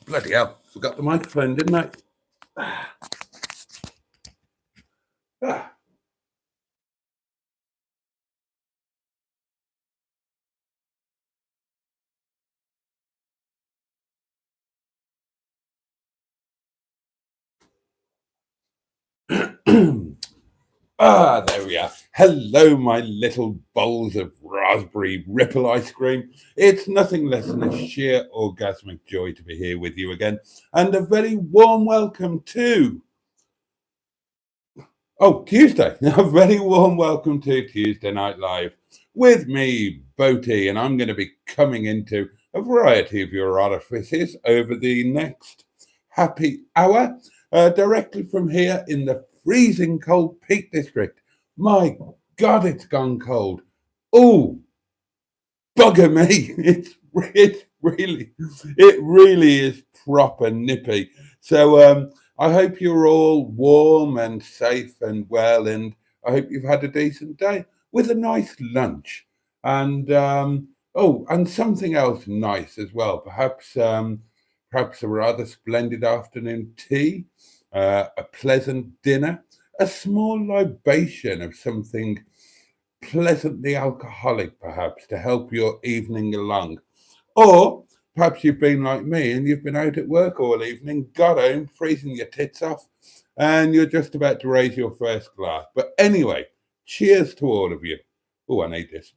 Bloody hell, forgot the microphone, didn't I? Ah. There we are. Hello, my little bowls of raspberry ripple ice cream. It's nothing less than a sheer orgasmic joy to be here with you again. And a very warm welcome to Tuesday. A very warm welcome to Tuesday Night Live with me, Boaty, and I'm going to be coming into a variety of your orifices over the next happy hour, directly from here in the freezing cold Peak District. My God, it's gone cold. Oh, bugger me! It really is proper nippy. So I hope you're all warm and safe and well, and I hope you've had a decent day with a nice lunch, and and something else nice as well. Perhaps a rather splendid afternoon tea, a pleasant dinner, a small libation of something pleasantly alcoholic, perhaps, to help your evening along. Or perhaps you've been like me and you've been out at work all evening, got home, freezing your tits off, and you're just about to raise your first glass. But anyway, cheers to all of you. Oh, I need this.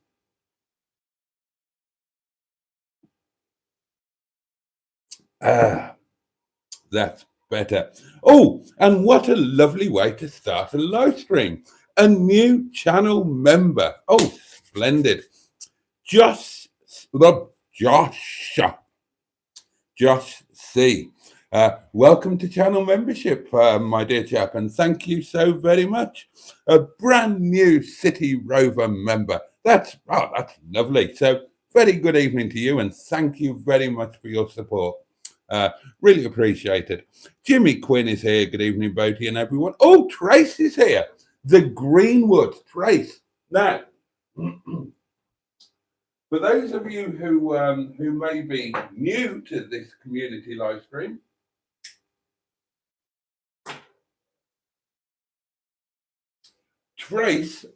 That's better. Oh, and what a lovely way to start a live stream. A new channel member. Oh, splendid. Josh, Josh, Josh C. Welcome to channel membership, my dear chap, and thank you so very much. A brand new City Rover member. That's lovely. So, very good evening to you, and thank you very much for your support. Really appreciate it. Jimmy Quinn is here. Good evening, Boaty and everyone. Oh, Trace is here. The Greenwood Trace. Now, for those of you who may be new to this community live stream,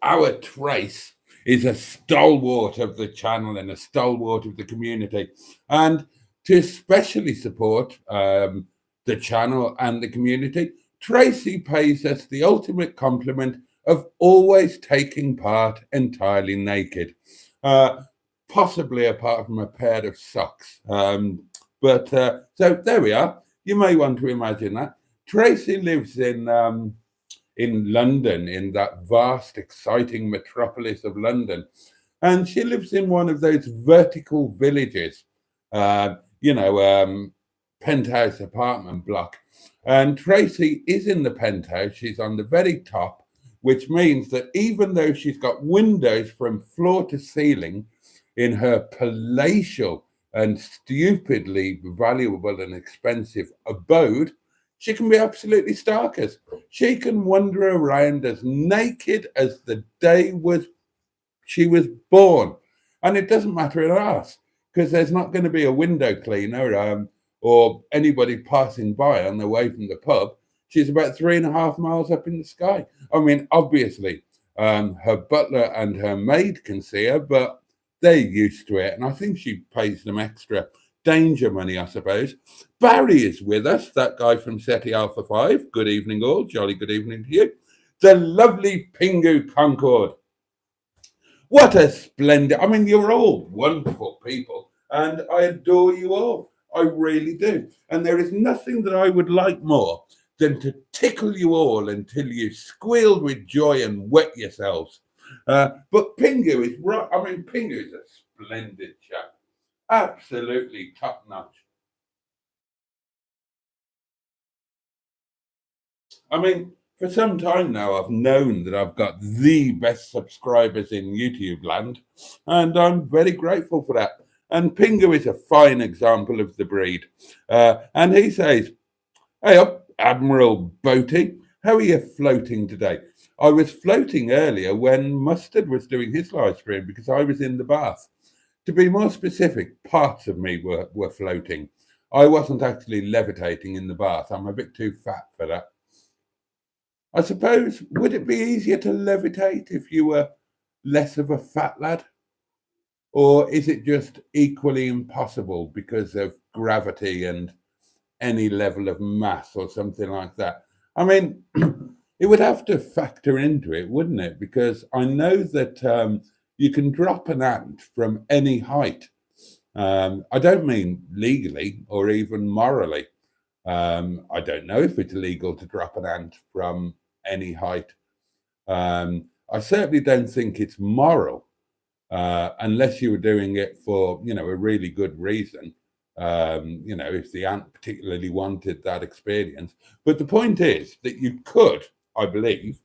our Trace, is a stalwart of the channel and a stalwart of the community. And to especially support the channel and the community, Tracy pays us the ultimate compliment of always taking part entirely naked. Possibly apart from a pair of socks. So there we are. You may want to imagine that. Tracy lives in London, in that vast, exciting metropolis of London. And she lives in one of those vertical villages, penthouse apartment block. And Tracy is in the penthouse. She's on the very top, which means that even though she's got windows from floor to ceiling in her palatial and stupidly valuable and expensive abode, she can be absolutely starkers. She can wander around as naked as the day she was born. And it doesn't matter an arse, because there's not going to be a window cleaner or anybody passing by on their way from the pub. She's about 3.5 miles up in the sky. I mean, obviously, her butler and her maid can see her, but they're used to it. And I think she pays them extra danger money, I suppose. Barry is with us, that guy from SETI Alpha 5. Good evening, all. Jolly good evening to you. The lovely Pingu Concord. What a splendid... I mean, you're all wonderful people, and I adore you all. I really do. And there is nothing that I would like more than to tickle you all until you squealed with joy and wet yourselves. But Pingu is right. I mean, Pingu is a splendid chap. Absolutely top notch. I mean, for some time now, I've known that I've got the best subscribers in YouTube land, and I'm very grateful for that. And Pingu is a fine example of the breed. And he says, "Hey up, Admiral Boaty, how are you floating today?" I was floating earlier when Mustard was doing his live stream because I was in the bath. To be more specific, parts of me were floating. I wasn't actually levitating in the bath. I'm a bit too fat for that. I suppose, would it be easier to levitate if you were less of a fat lad? Or is it just equally impossible because of gravity and any level of mass or something like that? I mean, it would have to factor into it, wouldn't it? Because I know that you can drop an ant from any height. I don't mean legally or even morally. I don't know if it's legal to drop an ant from any height. I certainly don't think it's moral, unless you were doing it for, a really good reason. If the ant particularly wanted that experience. But the point is that you could, I believe,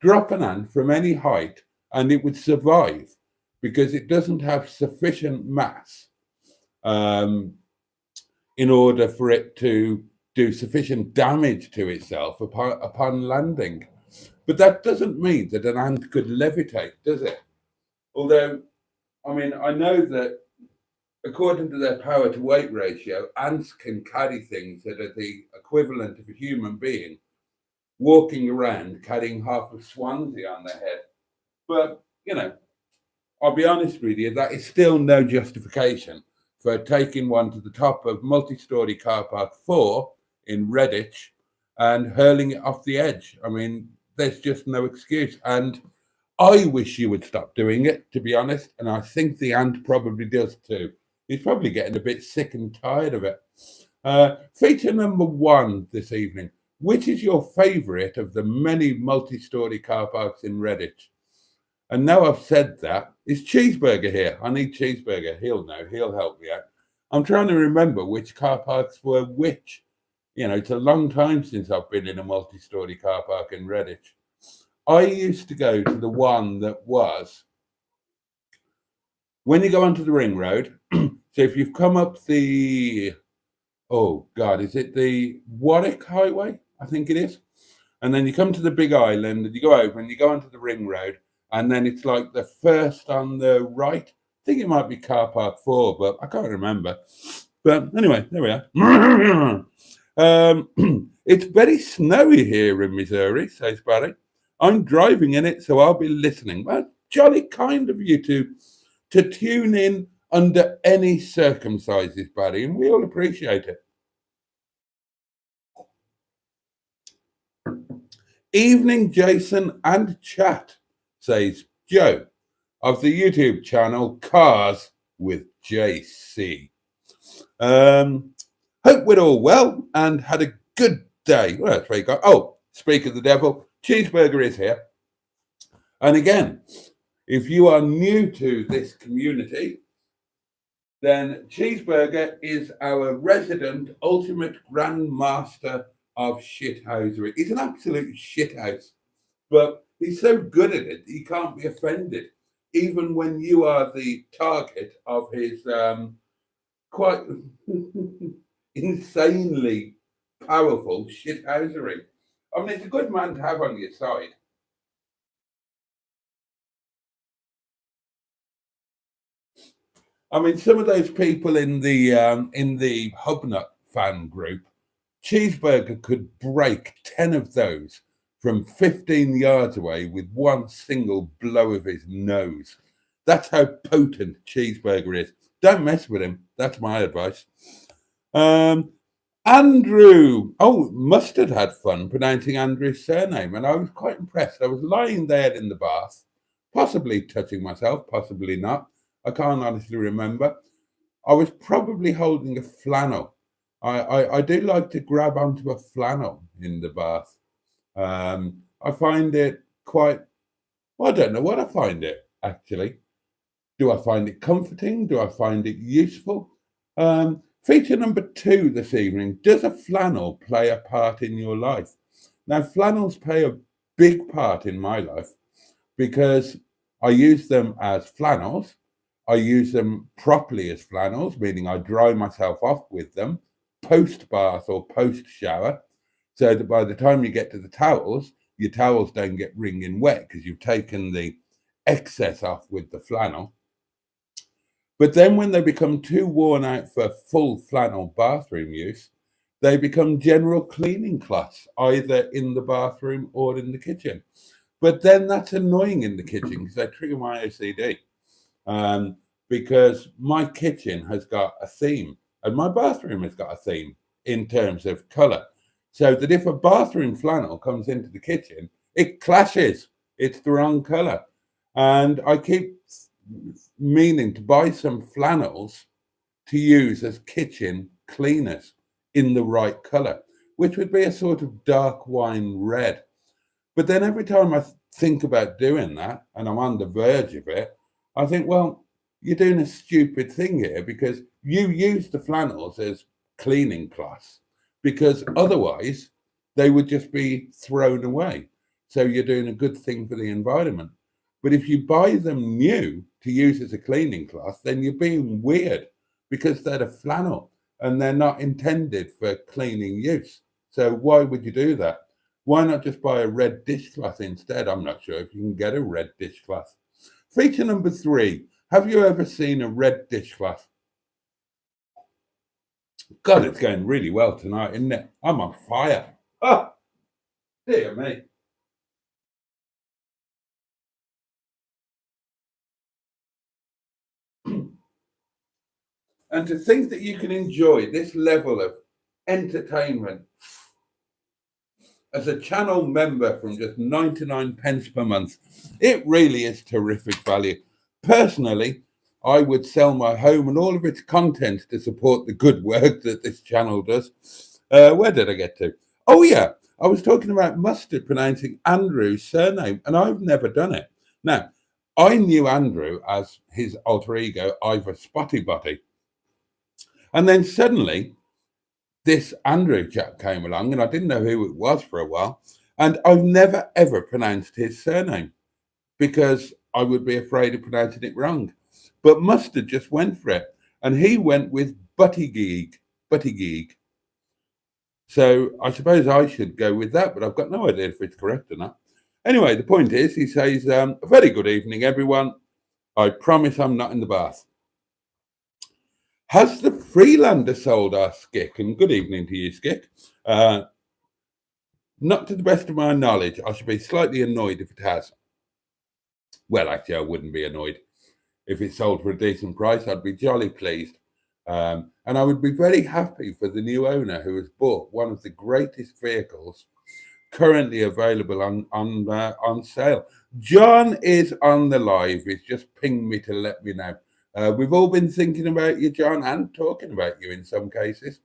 drop an ant from any height and it would survive because it doesn't have sufficient mass in order for it to do sufficient damage to itself upon landing. But that doesn't mean that an ant could levitate, does it? Although, I know that according to their power to weight ratio, ants can carry things that are the equivalent of a human being walking around carrying half of Swansea on their head. But, I'll be honest with you, that is still no justification for taking one to the top of multi-storey car park 4 in Redditch and hurling it off the edge. There's just no excuse. And I wish you would stop doing it, to be honest. And I think the ant probably does too. He's probably getting a bit sick and tired of it. Feature number 1 this evening. Which is your favourite of the many multi-storey car parks in Redditch? And now I've said that, is Cheeseburger here? I need Cheeseburger. He'll know. He'll help me out. I'm trying to remember which car parks were which. It's a long time since I've been in a multi-storey car park in Redditch. I used to go to the one that was when you go onto the ring road. So if you've come up is it the Warwick Highway? I think it is. And then you come to the big island and you go over and you go onto the ring road. And then it's like the first on the right. I think it might be car park 4, but I can't remember. But anyway, there we are. It's very snowy here in Missouri, says Barry. I'm driving in it, so I'll be listening. Well, jolly kind of you to tune in under any circumstances, Barry, and we all appreciate it. Evening, Jason and chat, says Joe of the YouTube channel Cars with JC. Hope we're all well and had a good day. Well, that's very good. Oh, speak of the devil, Cheeseburger is here. And again, if you are new to this community, then Cheeseburger is our resident ultimate grandmaster of shithousery. He's an absolute shithouse, but he's so good at it, he can't be offended, even when you are the target of his quite insanely powerful shithousery. It's a good man to have on your side. Some of those people in the Hubnut fan group, Cheeseburger could break 10 of those from 15 yards away with one single blow of his nose. That's how potent Cheeseburger is. Don't mess with him. That's my advice. Andrew. Oh, Mustard had fun pronouncing Andrew's surname, and I was quite impressed. I was lying there in the bath, possibly touching myself, possibly not. I can't honestly remember. I was probably holding a flannel. I do like to grab onto a flannel in the bath. I find it quite, I don't know what I find it, actually. Do I find it comforting? Do I find it useful? Feature number 2 this evening. Does a flannel play a part in your life? Now, flannels play a big part in my life because I use them as flannels. I use them properly as flannels, meaning I dry myself off with them post-bath or post-shower, so that by the time you get to the towels, your towels don't get wringing wet because you've taken the excess off with the flannel. But then when they become too worn out for full flannel bathroom use, they become general cleaning cloths, either in the bathroom or in the kitchen. But then that's annoying in the kitchen because they trigger my OCD. Um, because my kitchen has got a theme and my bathroom has got a theme in terms of colour. So that if a bathroom flannel comes into the kitchen, it clashes. It's the wrong colour. And I keep meaning to buy some flannels to use as kitchen cleaners in the right colour, which would be a sort of dark wine red. But then every time I think about doing that and I'm on the verge of it, I think, well, you're doing a stupid thing here because you use the flannels as cleaning cloths because otherwise they would just be thrown away. So you're doing a good thing for the environment. But if you buy them new to use as a cleaning cloth, then you're being weird because they're a flannel and they're not intended for cleaning use. So why would you do that? Why not just buy a red dishcloth instead? I'm not sure if you can get a red dishcloth. Feature number 3. Have you ever seen a red dishcloth? God, it's going really well tonight, isn't it? I'm on fire. Oh, dear me. And to think that you can enjoy this level of entertainment as a channel member from just 99 pence per month, it really is terrific value. Personally, I would sell my home and all of its contents to support the good work that this channel does. Where did I get to? Oh, yeah, I was talking about Mustard pronouncing Andrew's surname, and I've never done it. Now, I knew Andrew as his alter ego, Ivor Spotty Botty. And then suddenly, this Andrew chap came along, and I didn't know who it was for a while. And I've never, ever pronounced his surname because I would be afraid of pronouncing it wrong. But Mustard just went for it, and he went with Buttigieg. Buttigieg. So I suppose I should go with that, but I've got no idea if it's correct or not. Anyway, the point is, he says, a very good evening, everyone. I promise I'm not in the bath. Has the Freelander sold our Skick? And good evening to you, Skick. Not to the best of my knowledge. I should be slightly annoyed if it has. Well, actually, I wouldn't be annoyed. If it sold for a decent price, I'd be jolly pleased. And I would be very happy for the new owner who has bought one of the greatest vehicles currently available on sale. John is on the live. He's just pinged me to let me know. We've all been thinking about you, John, and talking about you in some cases,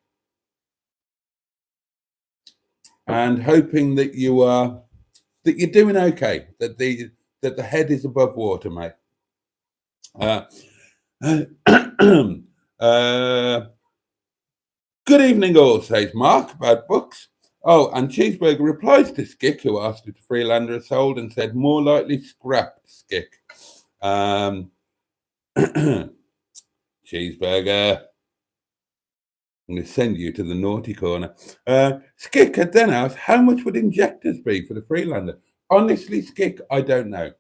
and hoping that you're doing okay. That the head is above water, mate. Good evening, all, says Mark about books. Oh, and Cheeseburger replies to Skick, who asked if the Freelander is sold, and said more likely scrapped, Skick. Cheeseburger, I'm going to send you to the naughty corner. Skick had then asked, how much would injectors be for the Freelander? Honestly, Skick, I don't know.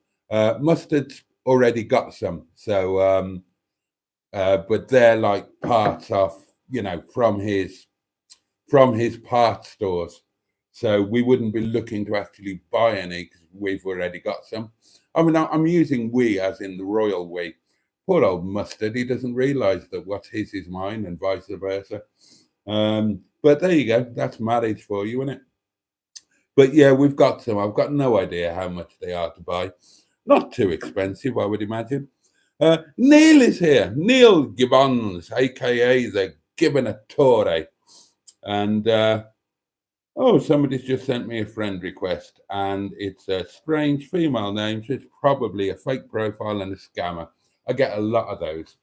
Mustard's already got some, so but they're like parts off, from his part stores. So we wouldn't be looking to actually buy any because we've already got some. I mean, I'm using we as in the royal we. Poor old Mustard, he doesn't realise that what's his is mine and vice versa. But there you go. That's marriage for you, isn't it? But yeah, we've got some. I've got no idea how much they are to buy. Not too expensive, I would imagine. Neil is here. Neil Gibbons, a.k.a. the Gibbonatore. And, somebody's just sent me a friend request. And it's a strange female name, so it's probably a fake profile and a scammer. I get a lot of those.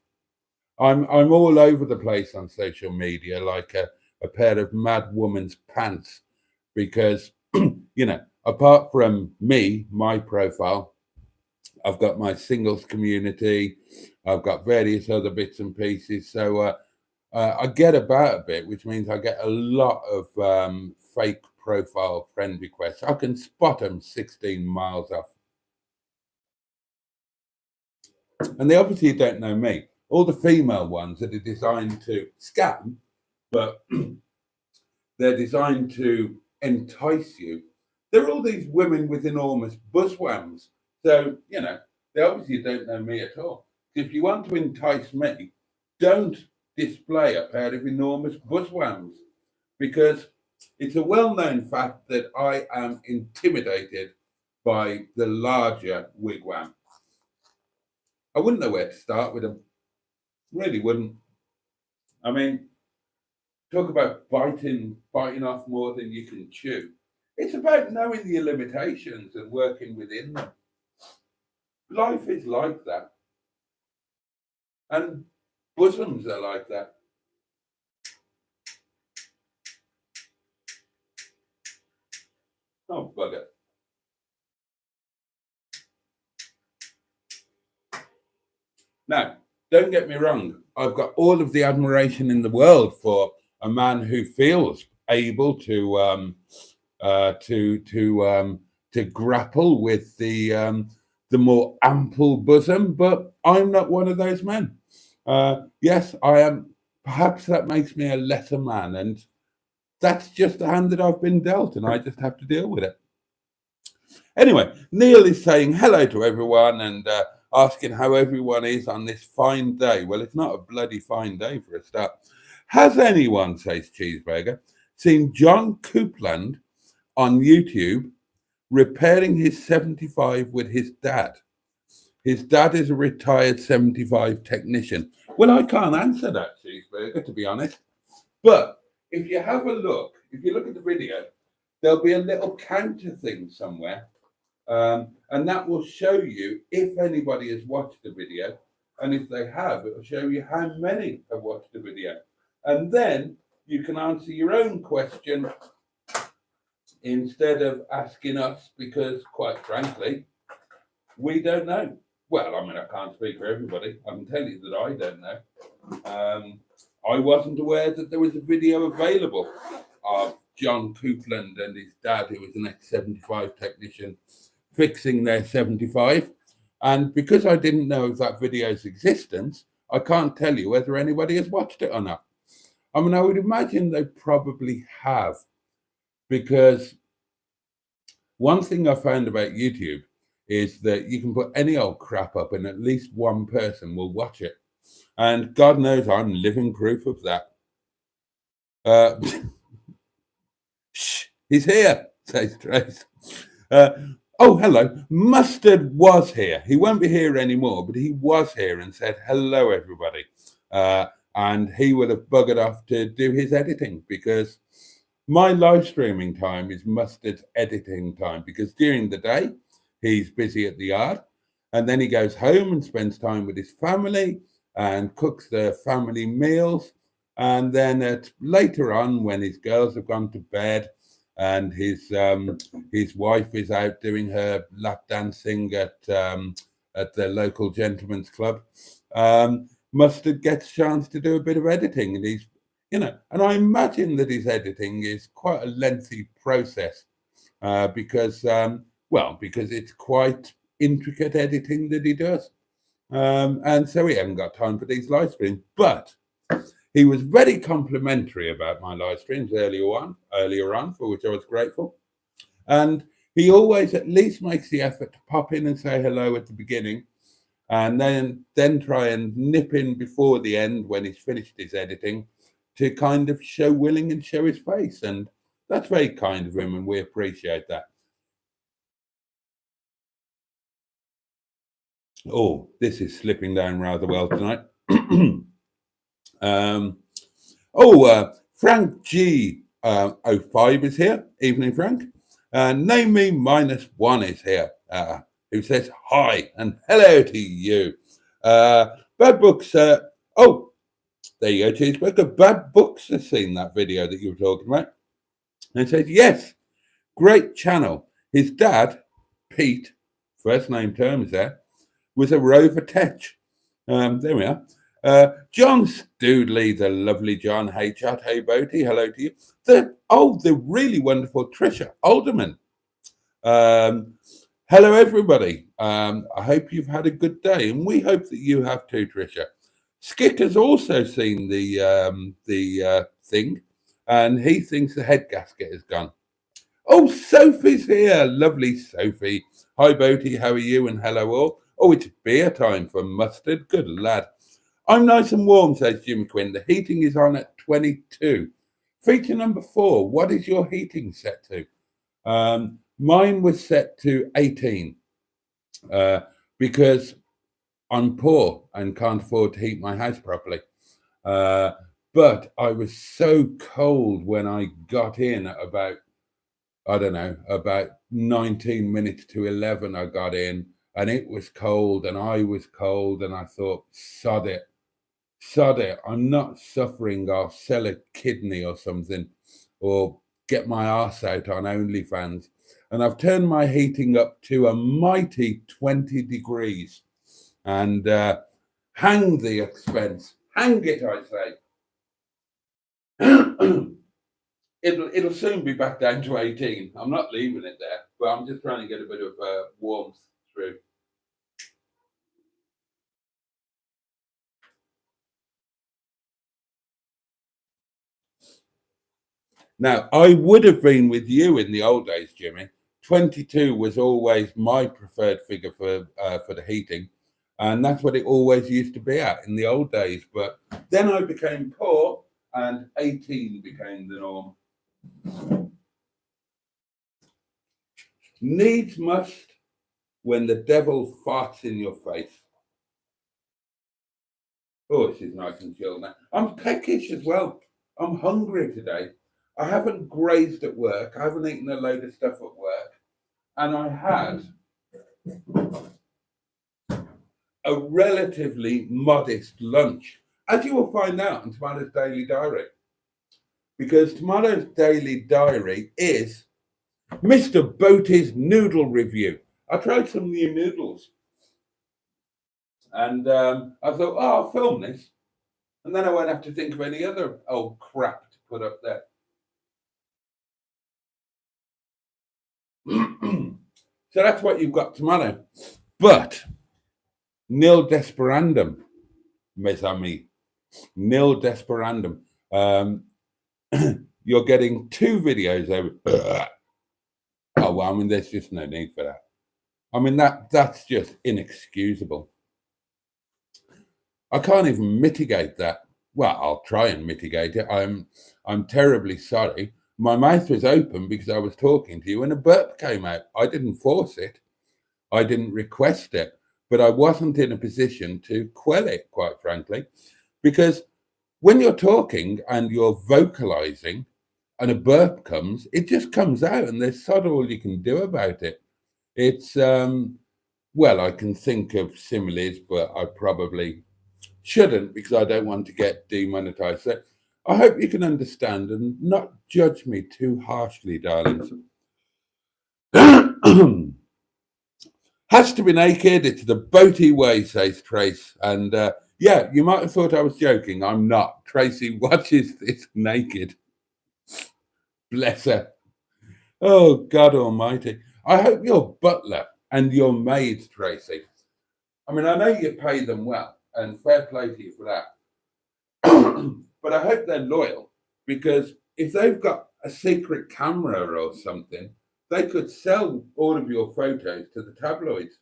I'm all over the place on social media like a pair of mad woman's pants because, apart from me, my profile, I've got my singles community, I've got various other bits and pieces. So I get about a bit, which means I get a lot of fake profile friend requests. I can spot them 16 miles off. And they obviously don't know me. all the female ones that are designed to scam, but they're designed to entice you. They're all these women with enormous buzzwams. So, they obviously don't know me at all. If you want to entice me, don't display a pair of enormous buzzwams, because it's a well-known fact that I am intimidated by the larger wigwam. I wouldn't know where to start with them. Really wouldn't. I mean, talk about biting off more than you can chew. It's about knowing your limitations and working within them. Life is like that. And bosoms are like that. Oh, bugger. Now, don't get me wrong. I've got all of the admiration in the world for a man who feels able to grapple with the more ample bosom, but I'm not one of those men. Yes, I am. Perhaps that makes me a lesser man, and that's just the hand that I've been dealt, and I just have to deal with it. Anyway, Neil is saying hello to everyone and asking how everyone is on this fine day. Well, it's not a bloody fine day for a start. Has anyone, says Cheeseburger, seen John Coupland on YouTube repairing his 75 with his dad? His dad is a retired 75 technician. Well, I can't answer that, Cheeseburger, to be honest. But if you have a look, if you look at the video, there'll be a little counter thing somewhere. And that will show you if anybody has watched the video. And if they have, it will show you how many have watched the video. And then you can answer your own question instead of asking us, because quite frankly, we don't know. Well, I mean, I can't speak for everybody. I can tell you that I don't know. I wasn't aware that there was a video available of John Coupland and his dad, who was an ex-75 technician, fixing their 75. And because I didn't know of that video's existence, I can't tell you whether anybody has watched it or not. I mean, I would imagine they probably have, because one thing I found about YouTube is that you can put any old crap up and at least one person will watch it. And God knows I'm living proof of that. Shh, he's here, says Trace. Oh, hello. Mustard was here. He won't be here anymore, but he was here and said, hello, everybody. And he would have buggered off to do his editing, because my live streaming time is Mustard's editing time, because during the day, he's busy at the yard, and then he goes home and spends time with his family and cooks their family meals. And then later on, when his girls have gone to bed and his wife is out doing her lap dancing at the local gentleman's club, Mustard gets a chance to do a bit of editing. And he's, and I imagine that his editing is quite a lengthy process because it's quite intricate editing that he does. And so he hasn't got time for these live streams. But he was very complimentary about my live streams earlier on, for which I was grateful. And he always at least makes the effort to pop in and say hello at the beginning, and then try and nip in before the end when he's finished his editing, to kind of show willing and show his face. And that's very kind of him, and we appreciate that. Oh, this is slipping down rather well tonight. Frank G 05 is here. Evening, Frank. Name Me -1 is here, who says hi and hello to you. Bad Books. Oh, there you go, Cheeseburger. Bad Books has seen that video that you were talking about, and says yes, great channel. His dad, Pete, first name terms there, was a Rover Tech. There we are. John Stoodley, the lovely John. Hey, chat. Hey, Boaty. Hello to you. The really wonderful Trisha Alderman. Hello, everybody. I hope you've had a good day, and we hope that you have too, Trisha. Skick has also seen the thing, and he thinks the head gasket is gone. Oh, Sophie's here. Lovely Sophie. Hi, Boaty. How are you? And hello, all. Oh, it's beer time for Mustard. Good lad. I'm nice and warm, says Jim Quinn. The heating is on at 22. Feature number 4. What is your heating set to? Mine was set to 18 because I'm poor and can't afford to heat my house properly. But I was so cold when I got in at about, I don't know, about 19 minutes to 11 I got in, and it was cold and I was cold, and I thought, sod it. I'm not suffering. I'll sell a kidney or something, or get my arse out on OnlyFans. And I've turned my heating up to a mighty 20 degrees. And hang the expense. Hang it, I say. It'll soon be back down to 18. I'm not leaving it there, but I'm just trying to get a bit of warmth through. Now, I would have been with you in the old days, Jimmy. 22 was always my preferred figure for the heating, and that's what it always used to be at in the old days. But then I became poor, and 18 became the norm. Needs must when the devil farts in your face. Oh, this is nice and chill now. I'm peckish as well. I'm hungry today. I haven't grazed at work. I haven't eaten a load of stuff at work. And I had a relatively modest lunch, as you will find out in tomorrow's daily diary. Because tomorrow's daily diary is Mr. Boaty's noodle review. I tried some new noodles. And I thought, oh, I'll film this. And then I won't have to think of any other old crap to put up there. So that's what you've got tomorrow. But nil desperandum, mes amis. Nil desperandum. You're getting 2 videos over. Oh, well, I mean, there's just no need for that. I mean, that's just inexcusable. I can't even mitigate that. Well, I'll try and mitigate it. I'm terribly sorry. My mouth was open because I was talking to you and a burp came out. I didn't force it. I didn't request it, but I wasn't in a position to quell it, quite frankly, because when you're talking and you're vocalizing and a burp comes, it just comes out and there's sod all you can do about it. It's, well, I can think of similes, but I probably shouldn't because I don't want to get demonetized. So I hope you can understand and not judge me too harshly, darlings. Has to be naked. It's the Boaty way, says Trace. And yeah, you might have thought I was joking. I'm not. Tracy watches this naked. Bless her. Oh, God almighty. I hope your butler and your maid, Tracy. I mean, I know you pay them well, and fair play to you for that. But I hope they're loyal, because if they've got a secret camera or something, they could sell all of your photos to the tabloids.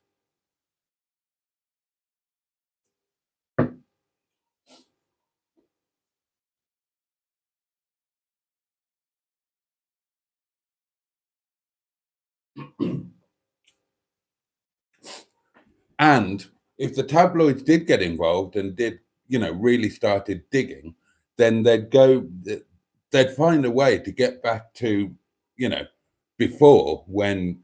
And if the tabloids did get involved and did, really started digging, then they'd find a way to get back to, before when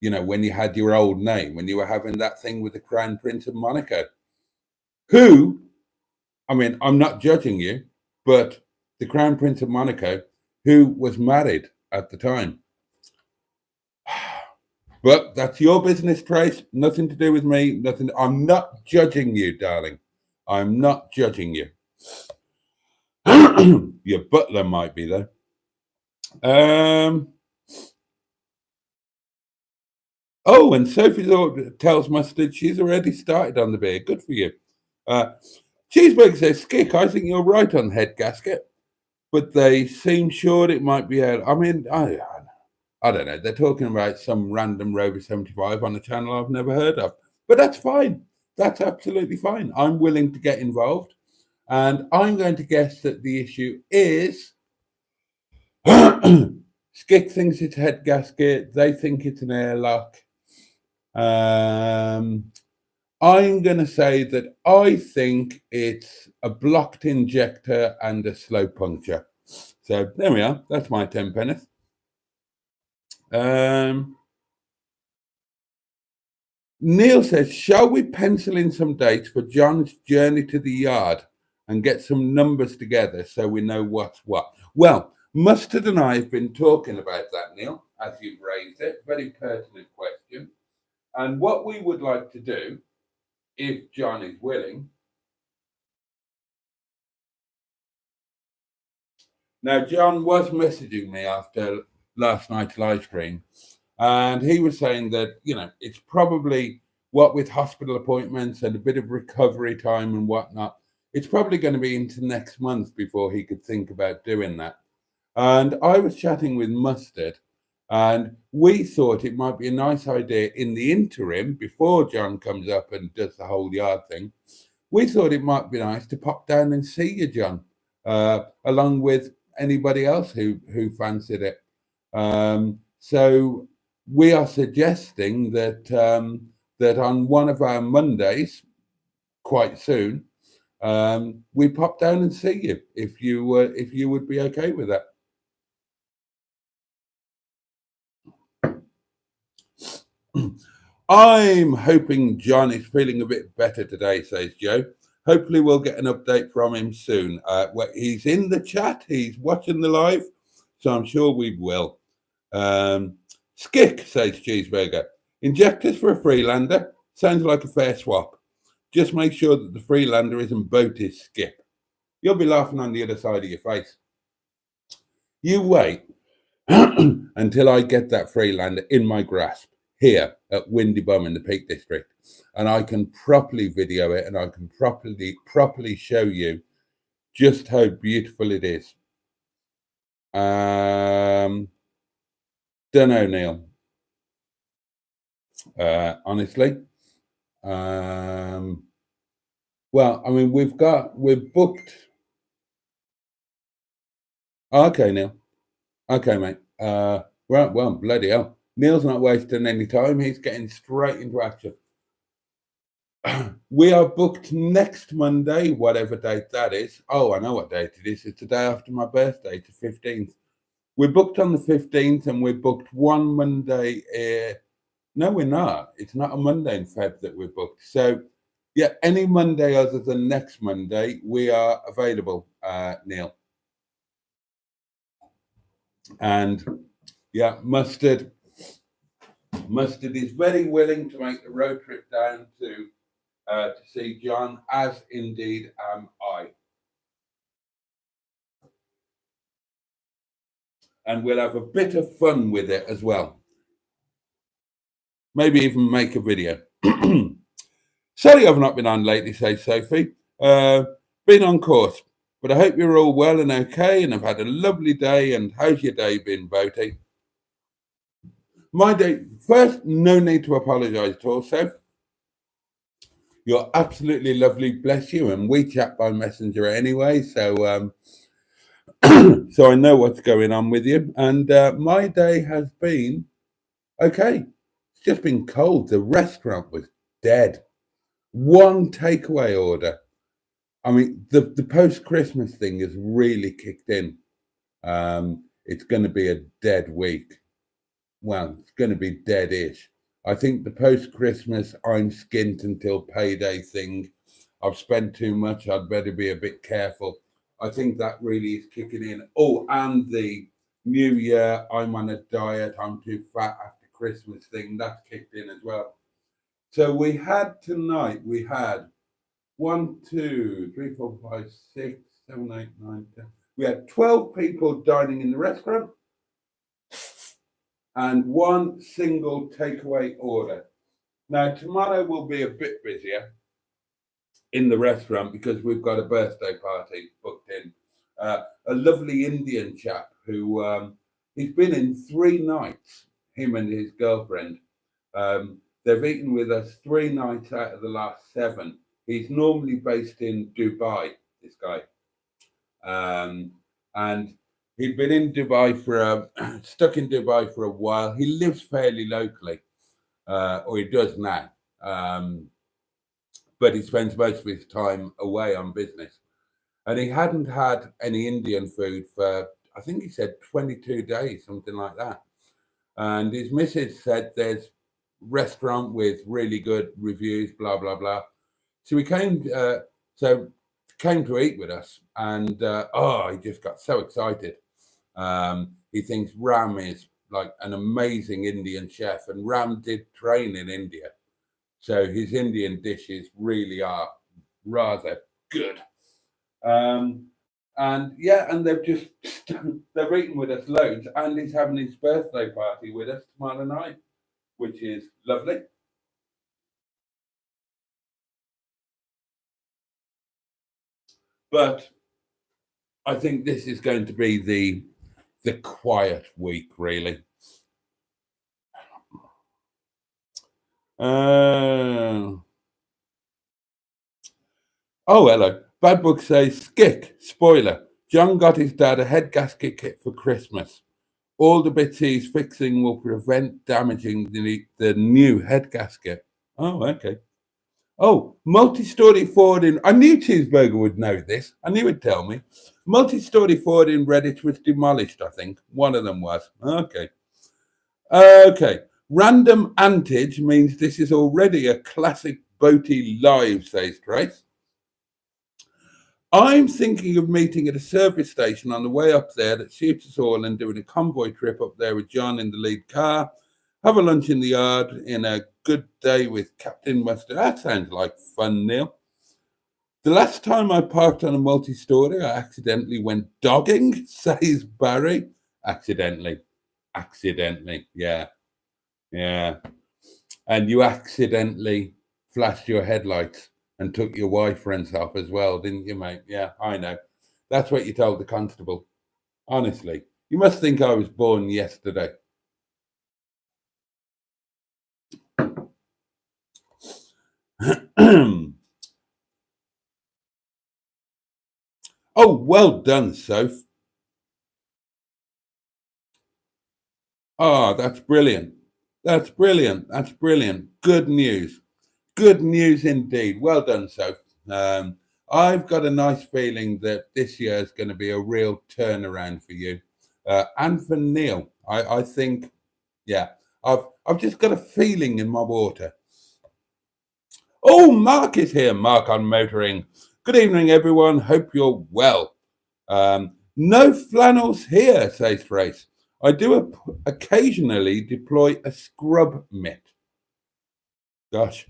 you had your old name, when you were having that thing with the Crown Prince of Monaco, who, I mean, I'm not judging you, but the Crown Prince of Monaco, who was married at the time. But that's your business, Trace. Nothing to do with me. Nothing. I'm not judging you, darling. I'm not judging you. Your butler might be though. Oh, and Sophie tells Mustard she's already started on the beer. Good for you. Cheeseburger says, Skick, I think you're right on head gasket, but they seem sure it might be out. I mean, I don't know. They're talking about some random Rover 75 on a channel I've never heard of, but that's fine. That's absolutely fine. I'm willing to get involved, and I'm going to guess that the issue is Skick thinks it's a head gasket. They think it's an airlock. I'm going to say that I think it's a blocked injector and a slow puncture. So there we are. That's my 10 pence. Neil says, shall we pencil in some dates for John's journey to the yard and get some numbers together so we know what's what? Well, Mustard and I have been talking about that, Neil, as you've raised it. Very pertinent question. And what we would like to do, if John is willing. Now, John was messaging me after last night's live stream, and he was saying that, it's probably what with hospital appointments and a bit of recovery time and whatnot, it's probably going to be into next month before he could think about doing that. And I was chatting with Mustard, and we thought it might be a nice idea in the interim, before John comes up and does the whole yard thing, we thought it might be nice to pop down and see you, John, along with anybody else who fancied it. So we are suggesting that that on one of our Mondays, quite soon, we pop down and see you if you would be okay with that. I'm hoping John is feeling a bit better today, says Joe. Hopefully we'll get an update from him soon. He's in the chat, he's watching the live, so I'm sure we will. Skick, says Cheeseburger. Injectors for a Freelander? Sounds like a fair swap. Just make sure that the Freelander isn't Boaty's skip. You'll be laughing on the other side of your face. You wait until I get that Freelander in my grasp here at Windy Bum in the Peak District, and I can properly video it and I can properly show you just how beautiful it is. Don't know, Neil. Honestly. Well, I mean, we're booked. Okay, Neil. Okay, mate. Right, well, bloody hell. Neil's not wasting any time. He's getting straight into action. We are booked next Monday, whatever date that is. Oh, I know what date it is. It's the day after my birthday, it's the 15th. We're booked on the 15th, and we're booked one Monday. No, we're not. It's not a Monday in Feb that we're booked. So, yeah, any Monday other than next Monday, we are available, Neil. And, yeah, Mustard is very willing to make the road trip down to see John, as indeed am I. And we'll have a bit of fun with it as well. Maybe even make a video. Sorry I've not been on lately, says Sophie. Been on course, but I hope you're all well and okay and have had a lovely day. And how's your day been, Boaty? My day, first, no need to apologise at all, Soph. You're absolutely lovely, bless you, and we chat by messenger anyway, so so I know what's going on with you. And my day has been okay. It's just been cold. The restaurant was dead. One takeaway order. I mean, the post-Christmas thing has really kicked in. It's going to be a dead week. Well, it's going to be dead-ish. I think the post-Christmas, I'm skint until payday thing, I've spent too much, I'd better be a bit careful. I think that really is kicking in. Oh, and the New Year, I'm on a diet, I'm too fat after Christmas thing, that's kicked in as well. So we had 1, 2, 3, 4, 5, 6, 7, 8, 9, 10. We had 12 people dining in the restaurant and one single takeaway order. Now, tomorrow will be a bit busier. in the restaurant because we've got a birthday party booked in. A lovely Indian chap who he's been in 3 nights, him and his girlfriend. They've eaten with us 3 nights out of the last 7. He's normally based in Dubai, this guy. And he'd been in Dubai stuck in Dubai for a while. He lives fairly locally, or he does now. But he spends most of his time away on business. And he hadn't had any Indian food for, I think he said 22 days, something like that. And his missus said there's restaurant with really good reviews, blah, blah, blah. So he came to eat with us, and he just got so excited. He thinks Ram is like an amazing Indian chef, and Ram did train in India. So his Indian dishes really are rather good. And they've eaten with us loads, and he's having his birthday party with us tomorrow night, which is lovely. But I think this is going to be the quiet week, really. Oh, hello. Bad Book says, Skick, spoiler. John got his dad a head gasket kit for Christmas. All the bits he's fixing will prevent damaging the new head gasket. Oh, okay. Oh, multi-story Ford in... I knew Cheeseburger would know this. I knew he'd tell me. Multi-story Ford in Redditch was demolished, I think. One of them was. Okay. Okay. Random antage means this is already a classic Boaty live, says Trace. I'm thinking of meeting at a service station on the way up there that suits us all and doing a convoy trip up there with John in the lead car. Have a lunch in the yard in a good day with Captain Mustard. That sounds like fun, Neil. The last time I parked on a multi-story, I accidentally went dogging, says Barry. Accidentally. Yeah. And you accidentally flashed your headlights and took your Y-friends off as well, didn't you, mate? Yeah, I know. That's what you told the constable. Honestly, you must think I was born yesterday. Oh, well done, Soph. Oh, that's brilliant. That's brilliant. Good news. Good news indeed. Well done, Soph. I've got a nice feeling that this year is going to be a real turnaround for you, and for Neil. I think, yeah, I've just got a feeling in my water. Oh, Mark is here. Mark on motoring. Good evening, everyone. Hope you're well. No flannels here, says Trace. I do occasionally deploy a scrub mitt. Gosh.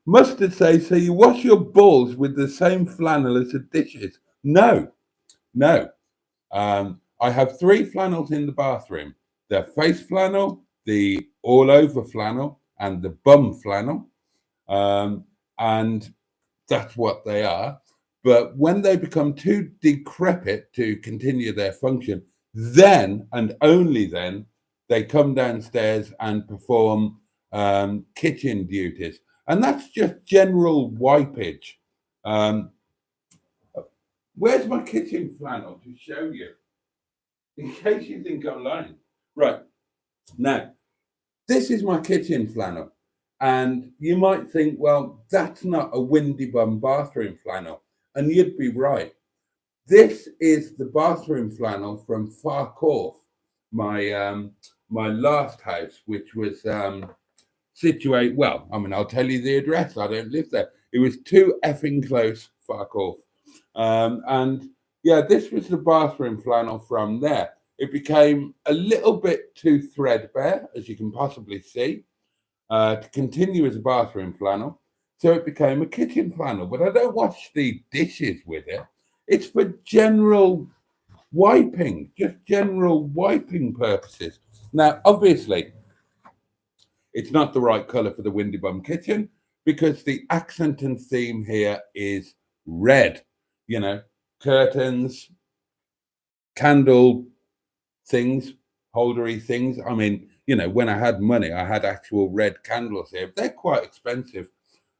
Mustard says, so you wash your balls with the same flannel as the dishes? No. I have 3 flannels in the bathroom. The face flannel, the all over flannel, and the bum flannel. And that's what they are. But when they become too decrepit to continue their function, then and only then they come downstairs and perform kitchen duties. And that's just general wipage. Where's my kitchen flannel to show you? In case you think I'm lying. Right. Now, this is my kitchen flannel. And you might think, well, that's not a windy bum bathroom flannel. And you'd be right. This is the bathroom flannel from Farcorf, my last house, which was situated, well, I mean, I'll tell you the address. I don't live there. It was 2 effing close, Farcorf. And yeah, this was the bathroom flannel from there. It became a little bit too threadbare, as you can possibly see, to continue as a bathroom flannel. So it became a kitchen flannel, but I don't wash the dishes with it. It's for general wiping, just general wiping purposes. Now, obviously, it's not the right color for the windy bum kitchen because the accent and theme here is red. You know, curtains, candle things, holdery things. I mean, you know, when I had money, I had actual red candles here. They're quite expensive.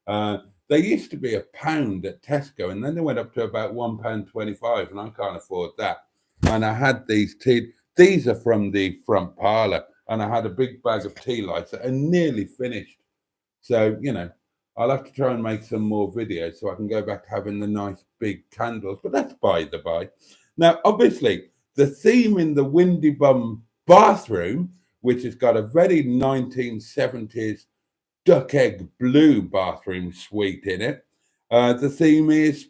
They used to be £1 at Tesco, and then they went up to about £1.25, and I can't afford that. And I had these tea. These are from the front parlour, and I had a big bag of tea lights that are nearly finished. So, you know, I'll have to try and make some more videos so I can go back to having the nice big candles. But that's by the by. Now, obviously, the theme in the Windy Bum bathroom, which has got a very 1970s duck egg blue bathroom suite in it, the theme is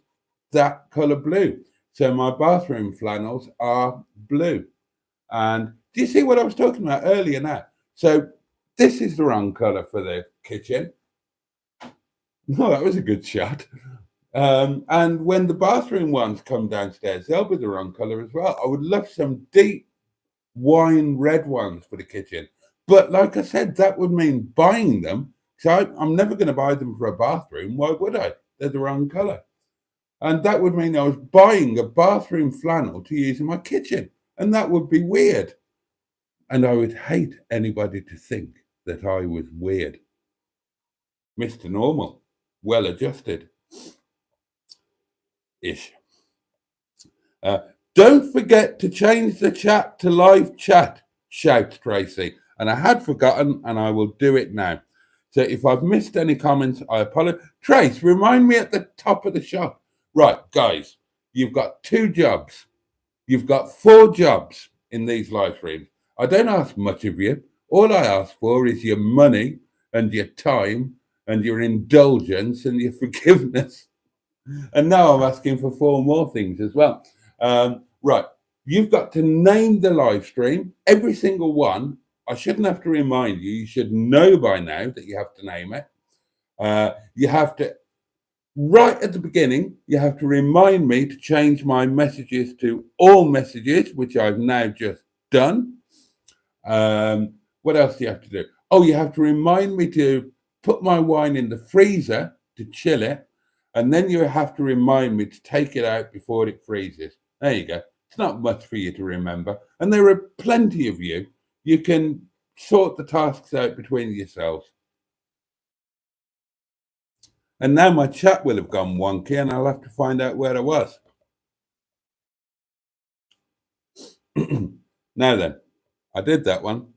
that colour blue. So my bathroom flannels are blue. And do you see what I was talking about earlier now? So this is the wrong colour for the kitchen. No, that was a good shot. And when the bathroom ones come downstairs, they'll be the wrong colour as well. I would love some deep wine red ones for the kitchen. But like I said, that would mean buying them. So I'm never going to buy them for a bathroom. Why would I? They're the wrong colour. And that would mean I was buying a bathroom flannel to use in my kitchen. And that would be weird. And I would hate anybody to think that I was weird. Mr. Normal, well adjusted ish. Don't forget to change the chat to live chat, shouts Tracy. And I had forgotten, and I will do it now. So if I've missed any comments, I apologize. Trace, remind me at the top of the shop. Right, guys, you've got 2 jobs. You've got 4 jobs in these live streams. I don't ask much of you. All I ask for is your money and your time and your indulgence and your forgiveness. And now I'm asking for 4 more things as well. Right, you've got to name the live stream, every single one. I shouldn't have to remind you. You should know by now that you have to name it. You have to, right at the beginning, you have to remind me to change my messages to all messages, which I've now just done. What else do you have to do? Oh, you have to remind me to put my wine in the freezer to chill it. And then you have to remind me to take it out before it freezes. There you go. It's not much for you to remember. And there are plenty of you. You can sort the tasks out between yourselves. And now my chat will have gone wonky and I'll have to find out where I was. Now then, I did that one.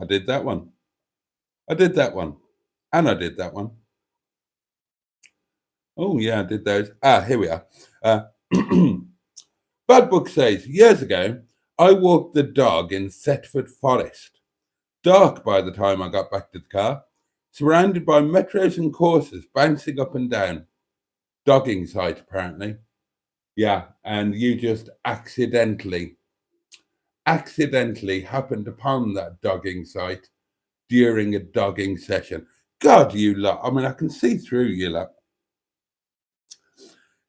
I did that one. I did that one. And I did that one. Oh, yeah, I did those. Here we are. Bad Book says, years ago, I walked the dog in Thetford Forest. Dark by the time I got back to the car, surrounded by metros and coursers bouncing up and down. Dogging site, apparently. Yeah, and you just accidentally happened upon that dogging site during a dogging session. God, you lot. I mean, I can see through you lot.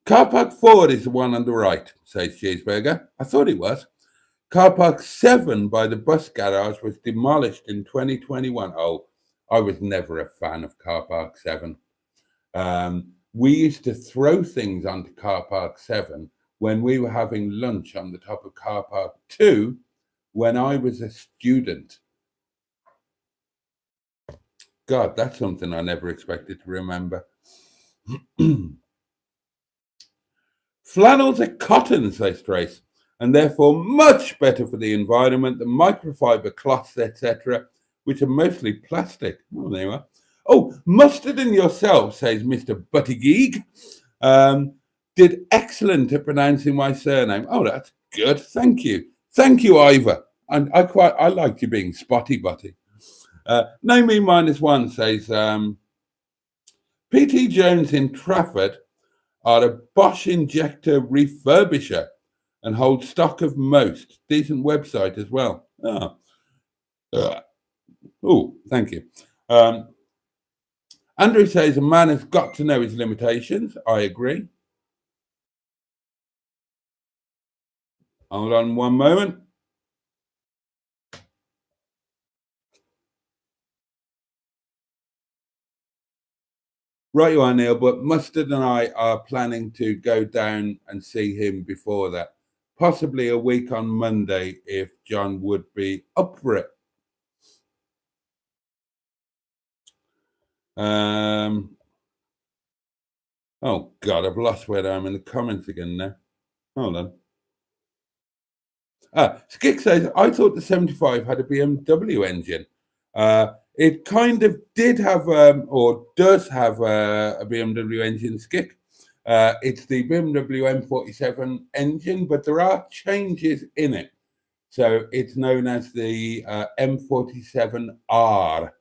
Car Park 4 is the one on the right, says Cheeseburger. I thought it was. Car Park 7 by the bus garage was demolished in 2021. Oh, I was never a fan of Car Park 7. We used to throw things onto Car Park 7 when we were having lunch on the top of Car Park 2 when I was a student. God, that's something I never expected to remember. Flannels are cotton, says Trace, and therefore much better for the environment than microfiber cloths, etc., which are mostly plastic. Oh, there you are. Oh, Mustard and yourself, says Mr. Buttigieg, did excellent at pronouncing my surname. Oh, that's good. Thank you. Thank you, Ivor. And I like you being spotty butty. No Me -1 says P.T. Jones in Trafford are a Bosch injector refurbisher and hold stock of most. Decent website as well. Oh, thank you. Andrew says a man has got to know his limitations. I agree. Hold on one moment. Right, you are, Neil, but Mustard and I are planning to go down and see him before that. Possibly a week on Monday if John would be up for it. Oh, God, I've lost where I am in the comments again now. Hold on. Skick says, I thought the 75 had a BMW engine. It kind of did have, or does have a BMW engine, Skick. It's the BMW M47 engine, but there are changes in it. So it's known as the M47R.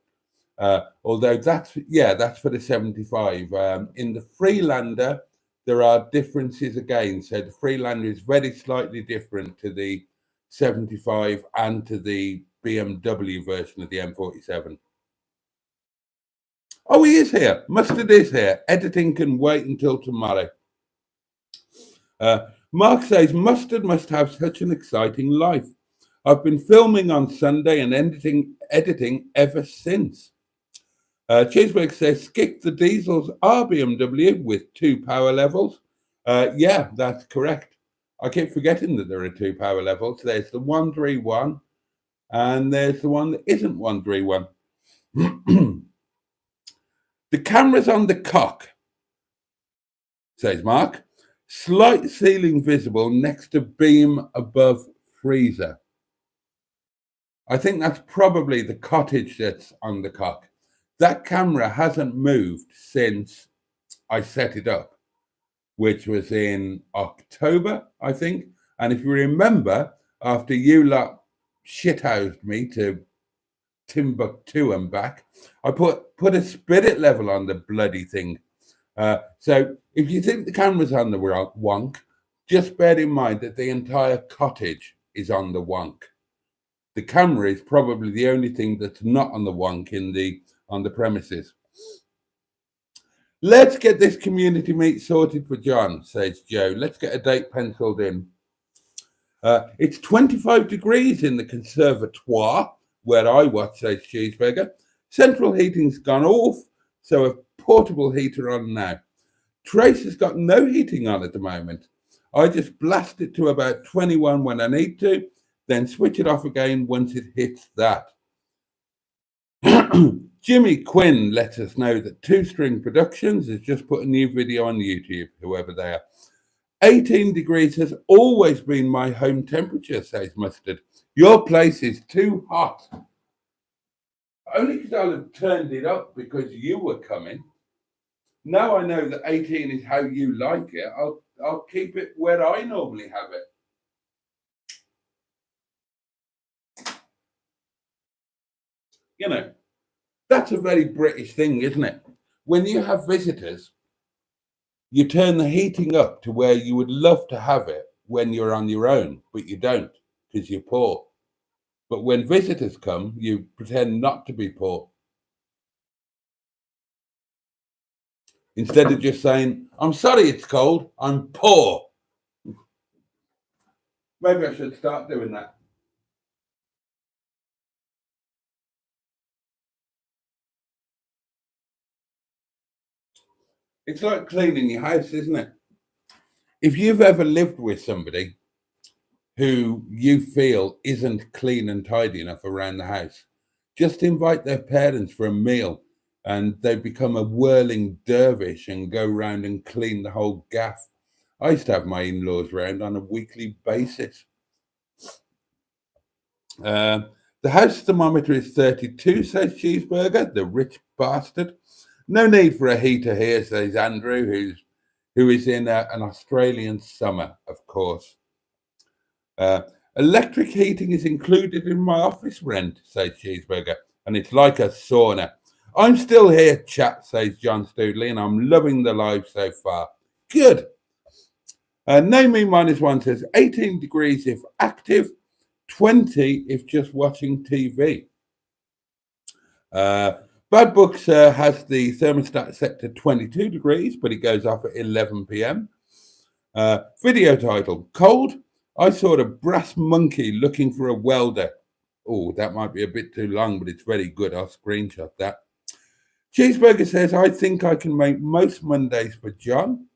Although that's for the 75. In the Freelander, there are differences again. So the Freelander is very slightly different to the 75 and to the BMW version of the M47. Oh, he is here. Mustard is here. Editing can wait until tomorrow. Mark says, Mustard must have such an exciting life. I've been filming on Sunday and editing ever since. Cheeseburg says, Skip, the diesels are BMW with 2 power levels. Yeah, that's correct. I keep forgetting that there are 2 power levels. There's the 131 and there's the one that isn't 131. The camera's on the cock, says Mark. Slight ceiling visible next to beam above freezer. I think that's probably the cottage that's on the cock. That camera hasn't moved since I set it up, which was in October, I think. And if you remember, after you lot shithoused me to Timbuktu and back, I put a spirit level on the bloody thing. So if you think the camera's on the wonk, just bear in mind that the entire cottage is on the wonk. The camera is probably the only thing that's not on the wonk on the premises. Let's get this community meet sorted for John, says Joe. Let's get a date penciled in. It's 25 degrees in the conservatoire where I watch, says Cheeseburger. Central heating's gone off, so a portable heater on now. Trace has got no heating on at the moment. I just blast it to about 21 when I need to, then switch it off again once it hits that. Jimmy Quinn lets us know that Two String Productions has just put a new video on YouTube, whoever they are. 18 degrees has always been my home temperature, says Mustard. Your place is too hot. Only because I'll have turned it up because you were coming. Now I know that 18 is how you like it. I'll keep it where I normally have it. You know, that's a very British thing, isn't it? When you have visitors, you turn the heating up to where you would love to have it when you're on your own, but you don't because you're poor. But when visitors come, you pretend not to be poor. Instead of just saying, I'm sorry it's cold, I'm poor. Maybe I should start doing that. It's like cleaning your house, isn't it? If you've ever lived with somebody who you feel isn't clean and tidy enough around the house, just invite their parents for a meal and they become a whirling dervish and go round and clean the whole gaff. I used to have my in-laws round on a weekly basis. The house thermometer is 32, says Cheeseburger, the rich bastard. No need for a heater here, says Andrew, who is in an Australian summer, of course. Electric heating is included in my office rent, says Cheeseburger, and it's like a sauna. I'm still here, chat, says John Stoodley, and I'm loving the live so far. Good. Name Me -1 says 18 degrees if active, 20 if just watching TV. Bad Books has the thermostat set to 22 degrees, but it goes off at 11 p.m. Video title, Cold? I saw a brass monkey looking for a welder. Oh, that might be a bit too long, but it's very good. I'll screenshot that. Cheeseburger says, I think I can make most Mondays for John.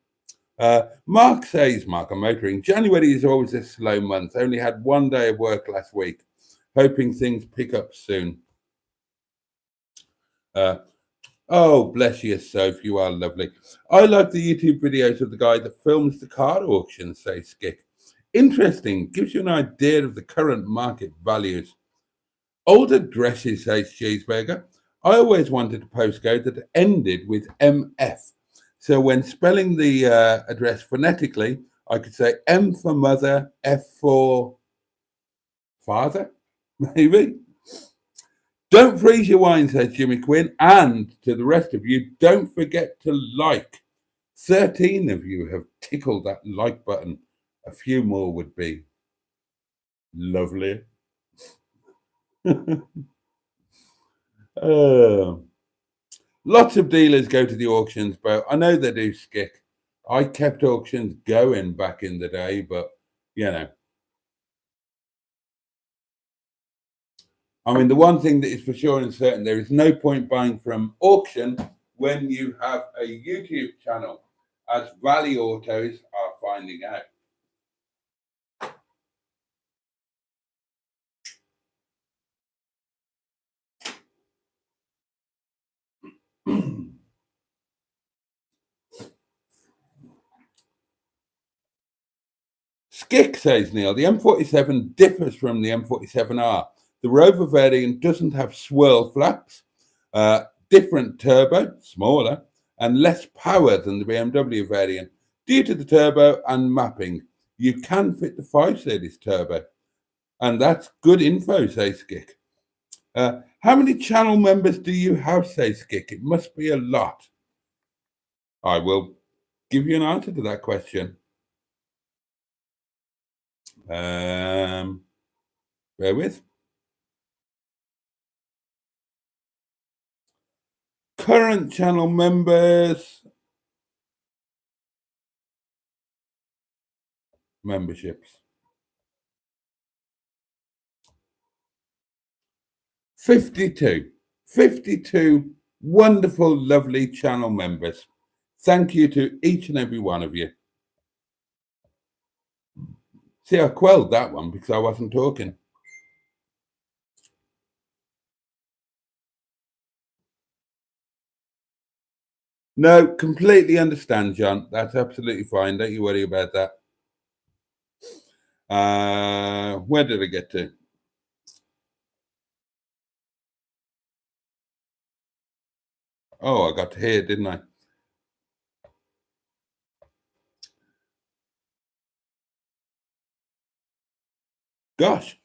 Mark says, Mark, I'm motoring. January is always a slow month. Only had one day of work last week. Hoping things pick up soon. Oh, bless you, Soph. You are lovely. I like the YouTube videos of the guy that films the car auction, says Skick. Interesting. Gives you an idea of the current market values. Older dresses, says Cheeseburger. I always wanted a postcode that ended with MF. So when spelling the address phonetically, I could say M for mother, F for father, maybe. Don't freeze your wine, says Jimmy Quinn. And to the rest of you, don't forget to like. 13 of you have tickled that like button. A few more would be lovely. Lots of dealers go to the auctions, but I know they do, Skick. I kept auctions going back in the day, but you know. I mean, the one thing that is for sure and certain, there is no point buying from auction when you have a YouTube channel, as Valley Autos are finding out. Skick, says Neil, the M47 differs from the M47R. The Rover variant doesn't have swirl flaps, different turbo, smaller, and less power than the BMW variant. Due to the turbo and mapping, you can fit the 5 Series turbo. And that's good info, says Skick. How many channel members do you have, says Skick? It must be a lot. I will give you an answer to that question. Bear with. Current channel members. Memberships. 52. 52 wonderful, lovely channel members. Thank you to each and every one of you. See, I quelled that one because I wasn't talking. No, completely understand, John. That's absolutely fine. Don't you worry about that. Where did I get to? Oh, I got to here, didn't I? Gosh,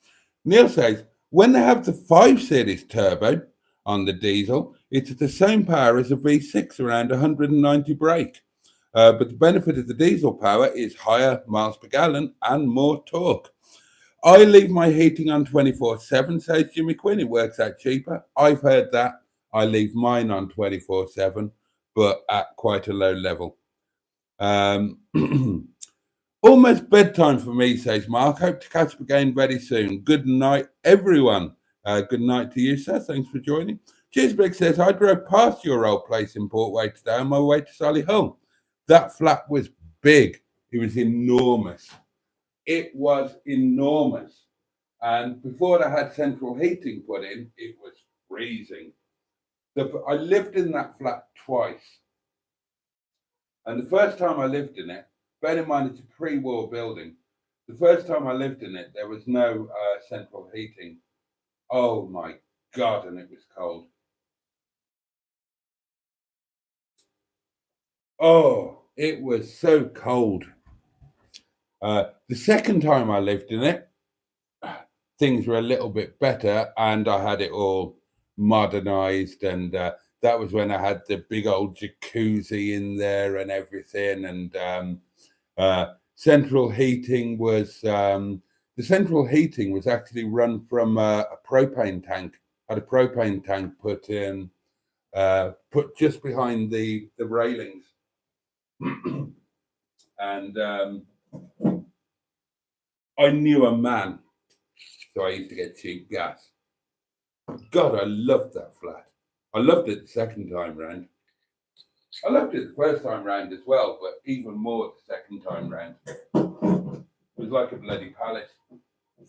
Neil says, when they have the 5 Series turbo on the diesel, it's the same power as a V6, around 190 brake. But the benefit of the diesel power is higher miles per gallon and more torque. I leave my heating on 24/7, says Jimmy Quinn. It works out cheaper. I've heard that. I leave mine on 24/7, but at quite a low level. Almost bedtime for me, says Mark. Hope to catch up again very soon. Good night, everyone. Good night to you, sir. Thanks for joining. Cheeseburg says, I drove past your old place in Portway today on my way to Solihull. That flat was big. It was enormous. It was enormous. And before I had central heating put in, it was freezing. I lived in that flat twice. And the first time I lived in it, bear in mind it's a pre-war building. The first time I lived in it, there was no central heating. Oh my God, and it was cold. Oh, it was so cold. The second time I lived in it, things were a little bit better and I had it all modernized. And that was when I had the big old jacuzzi in there and everything. And central heating was the central heating was actually run from a propane tank. I had a propane tank put in, put just behind the railings, and I knew a man, so I used to get cheap gas. God, I loved that flat. I loved it the second time round. I loved it the first time round as well, but even more the second time round. It was like a bloody palace.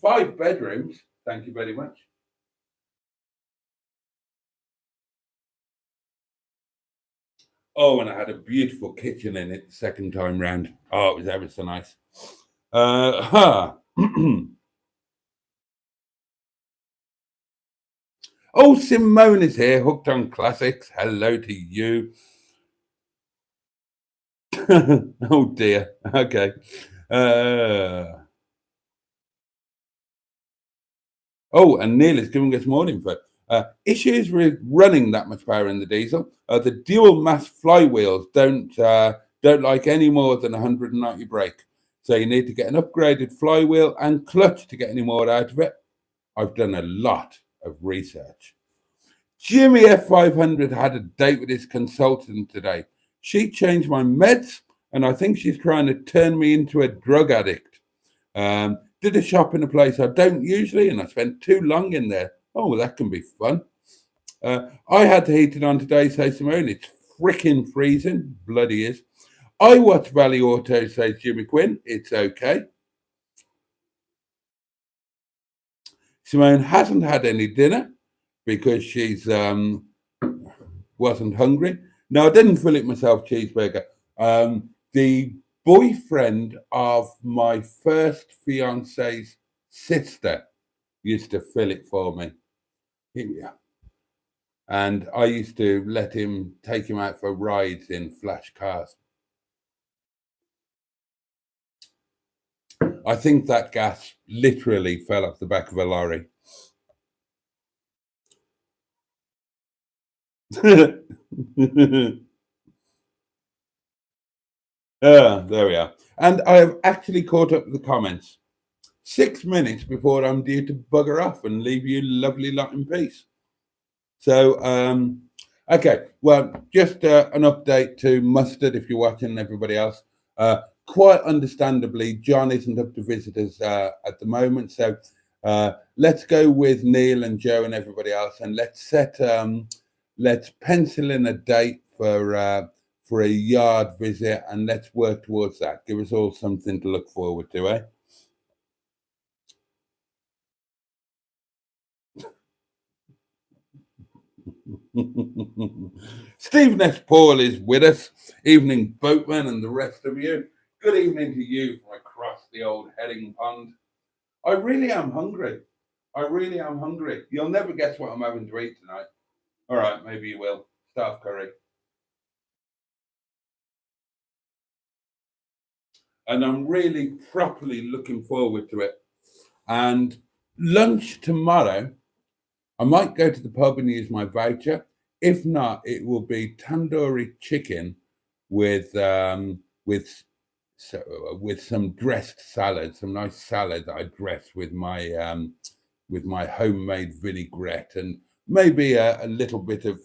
5 bedrooms. Thank you very much. Oh, and I had a beautiful kitchen in it the second time round. Oh, it was ever so nice. Oh, Simone is here, hooked on classics. Hello to you. Oh dear. Okay. Oh, and Neil is giving us more info. Issues with running that much power in the diesel. The dual mass flywheels don't like any more than 190 brake. So you need to get an upgraded flywheel and clutch to get any more out of it. I've done a lot of research. Jimmy F500 had a date with his consultant today. She changed my meds, and I think she's trying to turn me into a drug addict. Did a shop in a place I don't usually, and I spent too long in there. Oh, well, that can be fun. I had to heat it on today, says Simone. It's freaking freezing. Bloody is. I watch Valley Auto, says Jimmy Quinn. It's okay. Simone hasn't had any dinner because she's wasn't hungry. No, I didn't fill it myself, cheeseburger. The boyfriend of my first fiance's sister used to fill it for me. And I used to let him take him out for rides in flash cars. I think that gas literally fell off the back of a lorry. There we are. And I have actually caught up with the comments 6 minutes before I'm due to bugger off and leave you lovely lot in peace. So, okay, well, just an update to Mustard if you're watching and everybody else. Quite understandably, John isn't up to visitors at the moment. So let's go with Neil and Joe and everybody else, and let's pencil in a date for a yard visit, and let's work towards that. Give us all something to look forward to, eh? Steve Ness Paul is with us. Evening, boatman, and the rest of you. Good evening to you from across the old Heading Pond. I really am hungry. I really am hungry. You'll never guess what I'm having to eat tonight. All right, maybe you will. Staff curry. And I'm really properly looking forward to it. And lunch tomorrow, I might go to the pub and use my voucher. If not, it will be tandoori chicken with some dressed salad, some nice salad that I dress with my homemade vinaigrette, and maybe a little bit of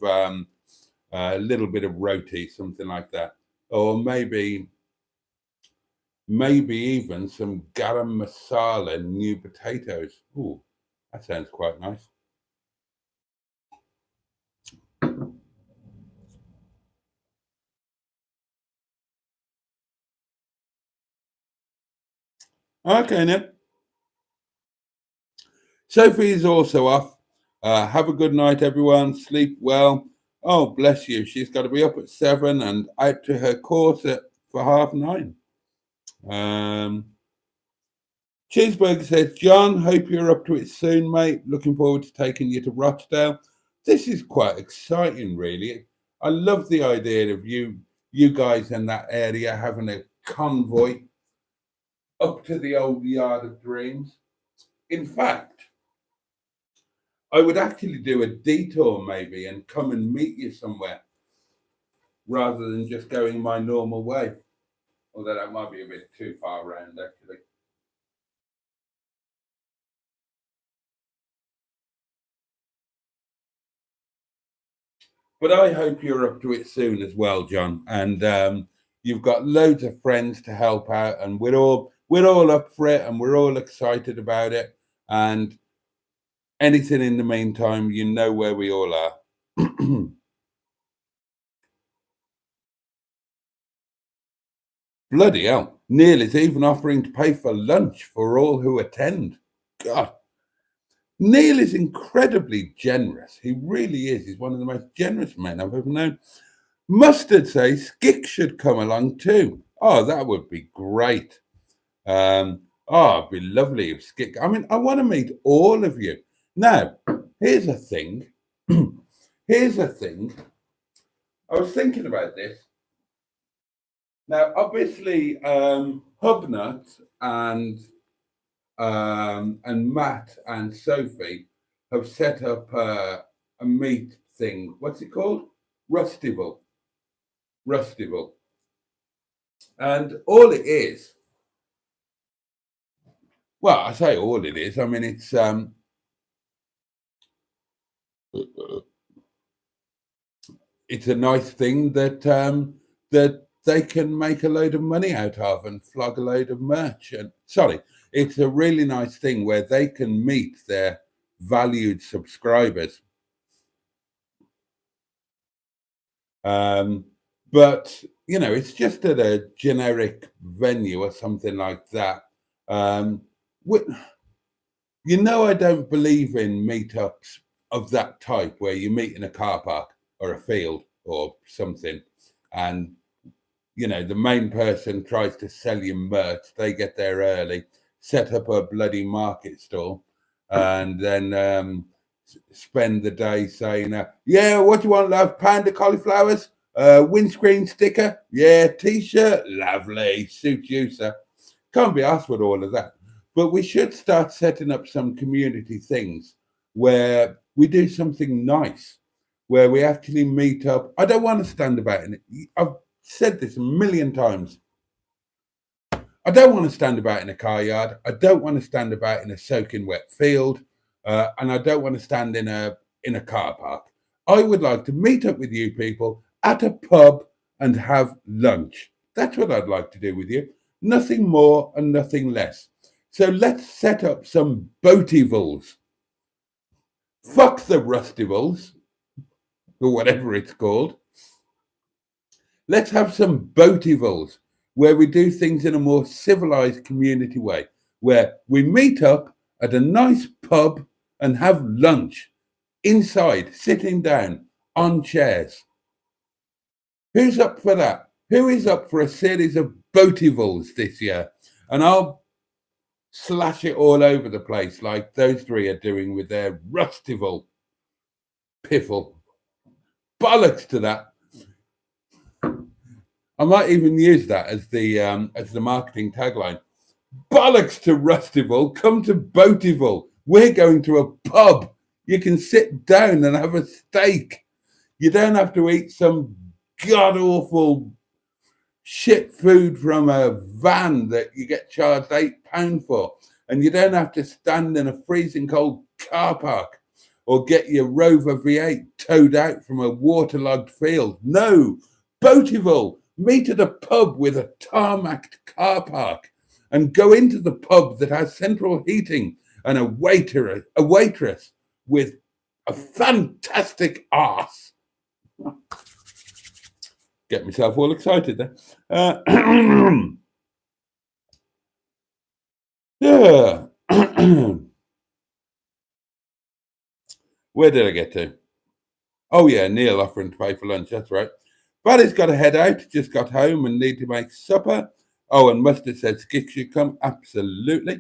roti, something like that, or maybe even some garam masala new potatoes. Ooh, that sounds quite nice. Okay, then. Sophie is also off. Have a good night, everyone. Sleep well. Oh, bless you. She's got to be up at 7 and out to her course for 9:30. Cheeseburger says, John, hope you're up to it soon, mate. Looking forward to taking you to Rochdale. This is quite exciting, really. I love the idea of you guys in that area having a convoy up to the old Yard of Dreams. In fact, I would actually do a detour maybe and come and meet you somewhere rather than just going my normal way. Although that might be a bit too far around, actually. But I hope you're up to it soon as well, John. And you've got loads of friends to help out, and we're all up for it, and we're all excited about it. And anything in the meantime, you know where we all are. Bloody hell. Neil is even offering to pay for lunch for all who attend. God. Neil is incredibly generous. He really is. He's one of the most generous men I've ever known. Mustard says Skick should come along too. Oh, that would be great. It'd be lovely if Skick. I mean, I want to meet all of you. Now, here's a thing. Here's a thing. I was thinking about this. Now, obviously, Hubnut and Matt and Sophie have set up a meat thing. What's it called? Rustival. And all it is, well, I say all it is. I mean, it's a nice thing that that they can make a load of money out of and flog a load of merch. And sorry, it's a really nice thing where they can meet their valued subscribers. But you know, it's just at a generic venue or something like that. You know, I don't believe in meetups of that type where you meet in a car park or a field or something, and you know, the main person tries to sell you merch. They get there early, set up a bloody market stall, and then spend the day saying, yeah, what do you want, love? Pound of cauliflowers? Windscreen sticker? Yeah, t-shirt? Lovely. Suits you, sir. Can't be asked with all of that. But we should start setting up some community things where we do something nice, where we actually meet up. I don't want to stand about it. I've said this a million times. I don't want to stand about in a car yard. I don't want to stand about in a soaking wet field. And I don't want to stand in a car park. I would like to meet up with you people at a pub and have lunch. That's what I'd like to do with you. Nothing more and nothing less. So let's set up some Boatyvals. Fuck the Rustivals, or whatever it's called. Let's have some Boatyvals where we do things in a more civilized community way, where we meet up at a nice pub and have lunch inside, sitting down on chairs. Who's up for that? Who is up for a series of Boatyvals this year? And I'll slash it all over the place like those three are doing with their Rustival piffle. Bollocks to that. I might even use that as the marketing tagline. Bollocks to Rustival, come to Boatyval. We're going to a pub. You can sit down and have a steak. You don't have to eat some god-awful shit food from a van that you get charged £8 for. And you don't have to stand in a freezing cold car park or get your Rover V8 towed out from a waterlogged field. No, Boatyval, meet at a pub with a tarmacked car park and go into the pub that has central heating and a waitress with a fantastic arse. Get myself all excited there. Yeah. Where did I get to? Oh yeah, Neil offering to pay for lunch. That's right. Buddy's got to head out. Just got home and need to make supper. Oh, and Mustard said Skick should come. Absolutely.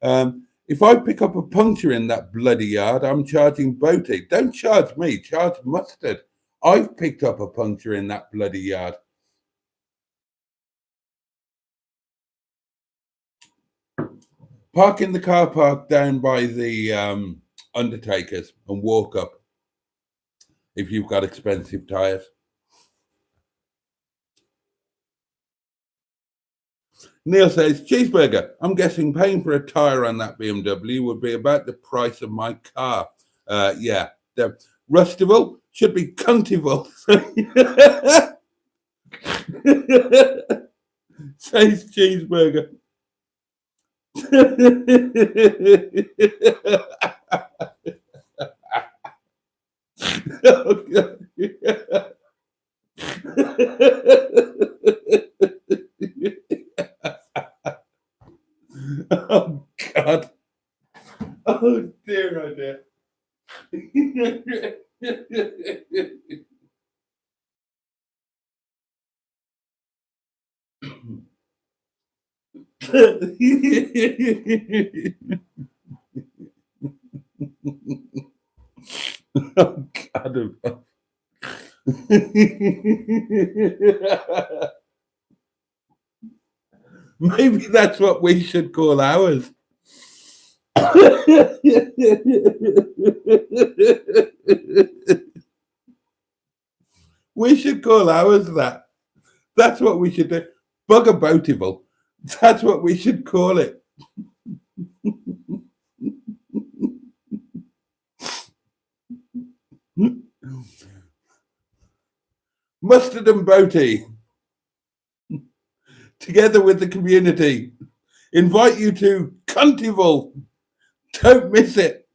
If I pick up a puncture in that bloody yard, I'm charging Boaty. Don't charge me. Charge Mustard. I've picked up a puncture in that bloody yard. Park in the car park down by the Undertakers and walk up if you've got expensive tyres. Neil says, cheeseburger. I'm guessing paying for a tyre on that BMW would be about the price of my car. Yeah. The Rustival should be Cuntival. Says cheeseburger. Oh, God. Oh, God. Oh, dear, oh, dear. Oh, God. Maybe that's what we should call ours. We should call ours that. That's what we should do. Bugger Boatyville. That's what we should call it. Mustard and Boaty, together with the community, invite you to Cuntyville. Don't miss it.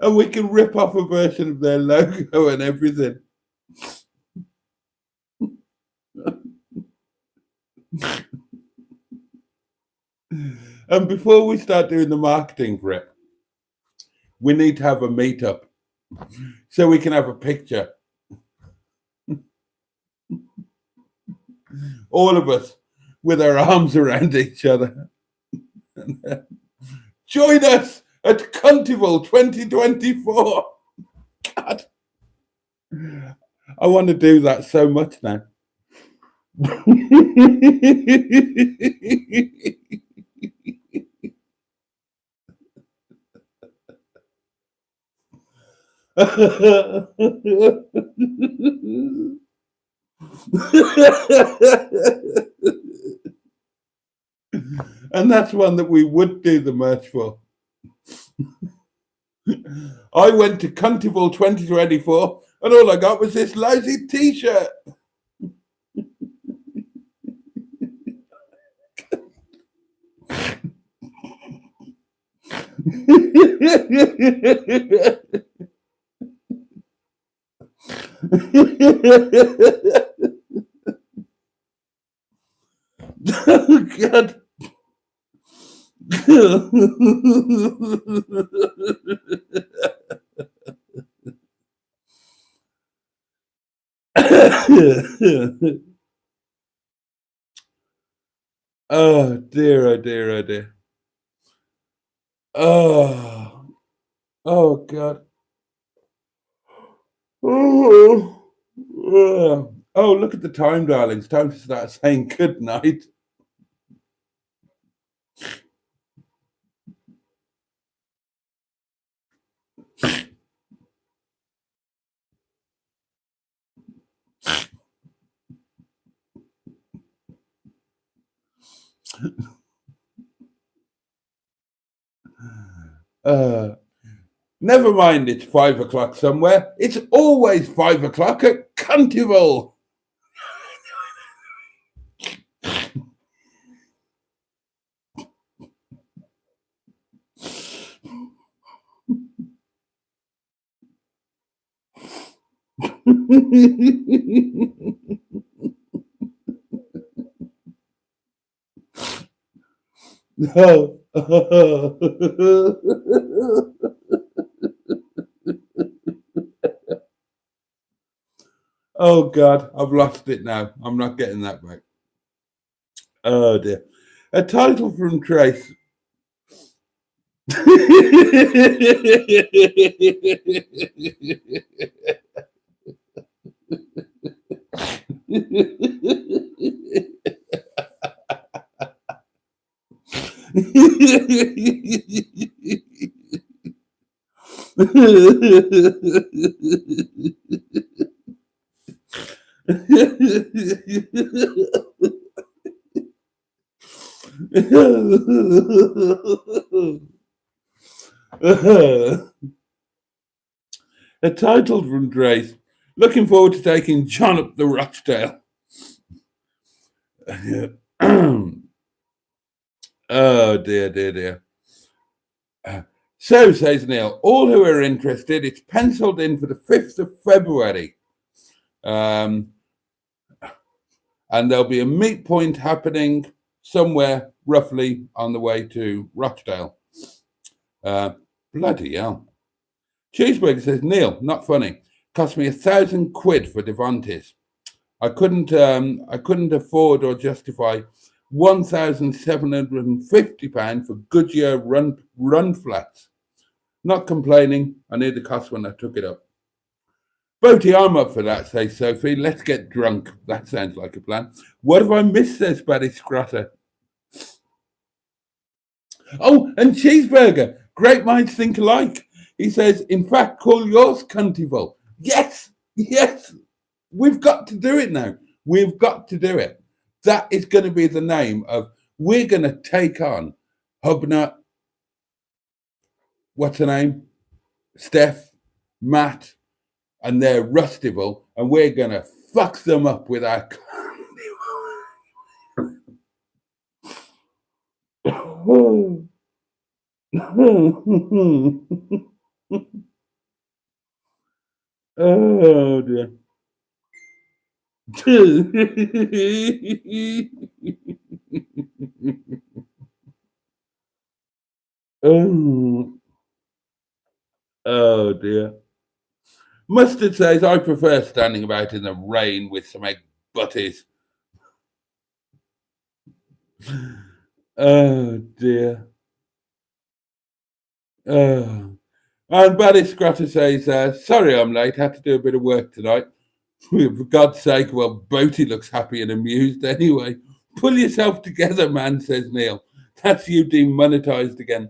And we can rip off a version of their logo and everything. And before we start doing the marketing for it, we need to have a meetup so we can have a picture. All of us with our arms around each other. Join us at Cuntyville 2024. God. I want to do that so much now. And that's one that we would do the merch for. I went to Cuntyville 2024 and all I got was this lousy t-shirt. Oh, God. Oh, dear, oh, dear, oh, dear. Oh, oh, God. Oh, oh, look at the time, darling. It's time to start saying good night. Never mind, it's 5 o'clock somewhere. It's always 5 o'clock at Cuntyville. Oh. Oh, God, I've lost it now. I'm not getting that back. Oh, dear. A title from Trace. A title from Trace. Looking forward to taking John up the Rochdale. Oh dear, dear, dear. So, says Neil, all who are interested, it's penciled in for the 5th of February. And there'll be a meet point happening somewhere roughly on the way to Rochdale. Bloody hell. Cheeseburger says, Neil, not funny. Cost me £1,000 for Devontis. I couldn't afford or justify £1,750 for Goodyear run flats. Not complaining. I knew the cost when I took it up. Boaty, I'm up for that, says Sophie. Let's get drunk. That sounds like a plan. What have I missed, says Paddy Scrotter. Oh, and Cheeseburger. Great minds think alike. He says, in fact, call yours Cuntival. Yes, yes. We've got to do it now. We've got to do it. That is going to be the name of, we're going to take on Hubner, what's her name? Steph, Matt, and their Rustival, and we're going to fuck them up with our... Oh dear. Oh dear. Mustard says, I prefer standing about in the rain with some egg butties. Oh dear. Oh. And Buddy Scrotter says, sorry I'm late, had to do a bit of work tonight. For God's sake, well, Boaty looks happy and amused anyway. Pull yourself together, man, says Neil. That's you demonetized again.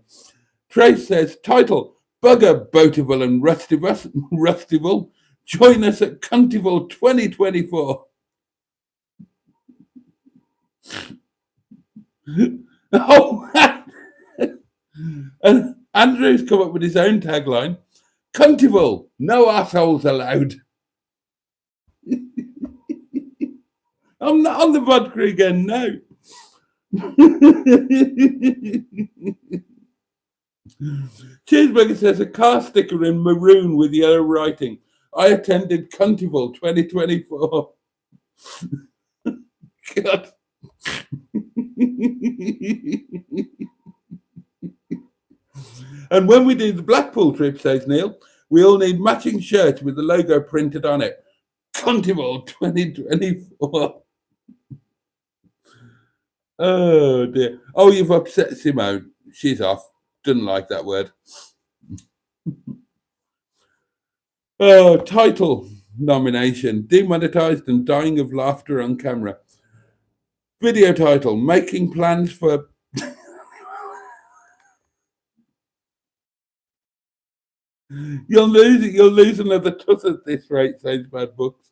Trace says, title, Bugger Boatyville and Rustival. Join us at Cuntival 2024. Oh, and Andrew's come up with his own tagline. Cuntival, no assholes allowed. I'm not on the vodka again, no. Cheeseburger says, a car sticker in maroon with yellow writing. I attended Cuntival 2024. God. And when we do the Blackpool trip, says Neil, we all need matching shirts with the logo printed on it. Cuntival 2024. Oh dear. Oh, you've upset Simone. She's off. Didn't like that word. Oh, title nomination. Demonetized and dying of laughter on camera. Video title, making plans for... You'll lose another tuss at this rate, says Bad Books.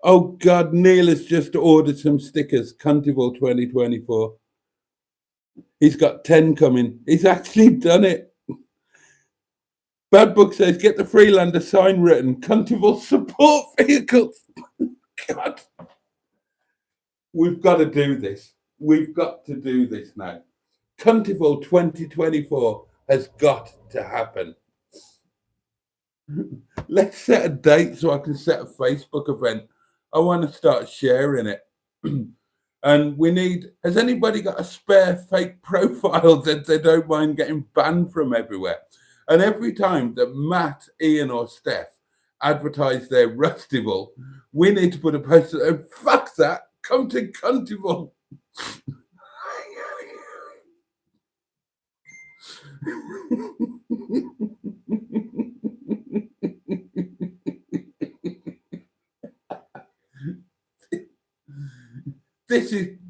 Oh God, Neil has just ordered some stickers, Cuntival 2024. He's got 10 coming. He's actually done it. Bad Book says, get the Freelander sign written, Cuntival support vehicles. God. We've got to do this. We've got to do this now. Cuntival 2024 has got to happen. Let's set a date so I can set a Facebook event. I want to start sharing it. And we need, has anybody got a spare fake profile that they don't mind getting banned from everywhere? And every time that Matt, Ian, or Steph advertise their Rustival, we need to put a post that, fuck that, come to Cuntival.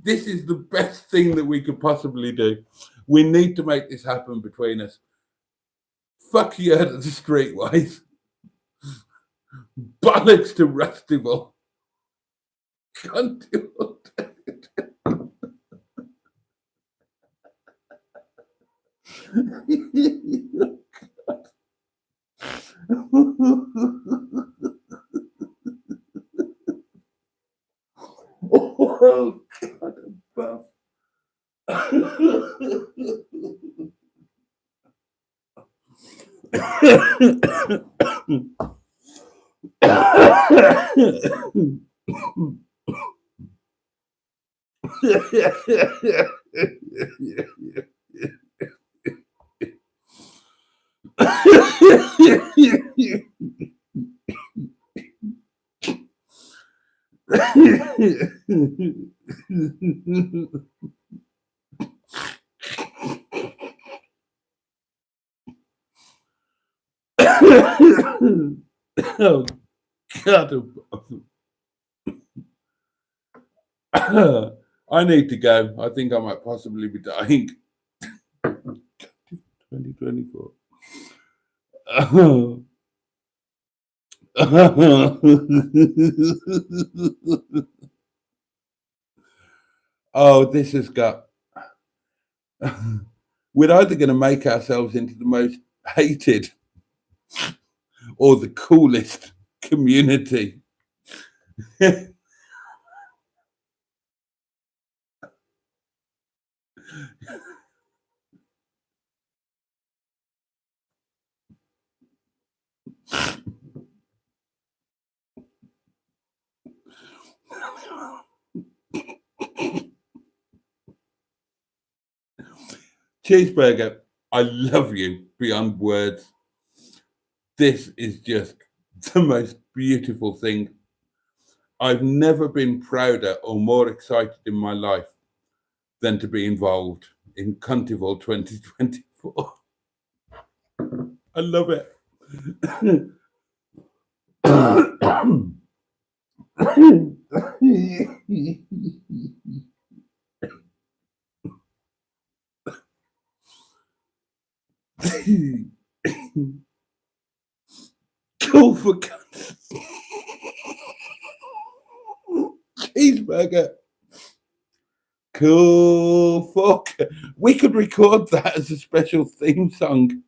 This is the best thing that we could possibly do. We need to make this happen between us. Fuck you out of the streetwise. Bollocks to Rustival. Oh, God, above. Oh, God. I need to go. I think I might possibly be dying. 2024. Oh, this has got. We're either going to make ourselves into the most hated or the coolest community. Cheeseburger, I love you beyond words. This is just the most beautiful thing. I've never been prouder or more excited in my life than to be involved in Cuntival 2024. I love it. Cool for cheeseburger. Cool fuck. We could record that as a special theme song.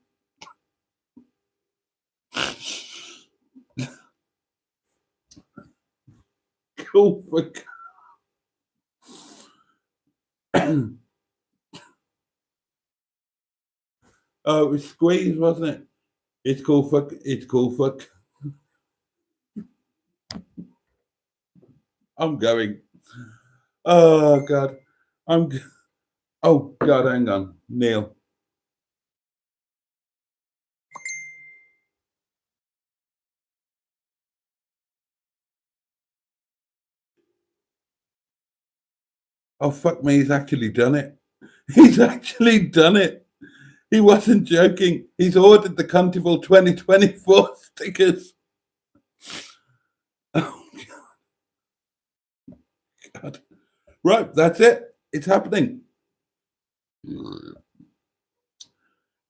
Cool fuck. Oh, it was Squeeze, wasn't it? It's cool fuck. It's cool fuck. I'm going. Oh God. Oh God, hang on. Neil. Oh fuck me, he's actually done it. He's actually done it. He wasn't joking. He's ordered the Cuntival 2024 stickers. Oh God. Right, that's it. It's happening.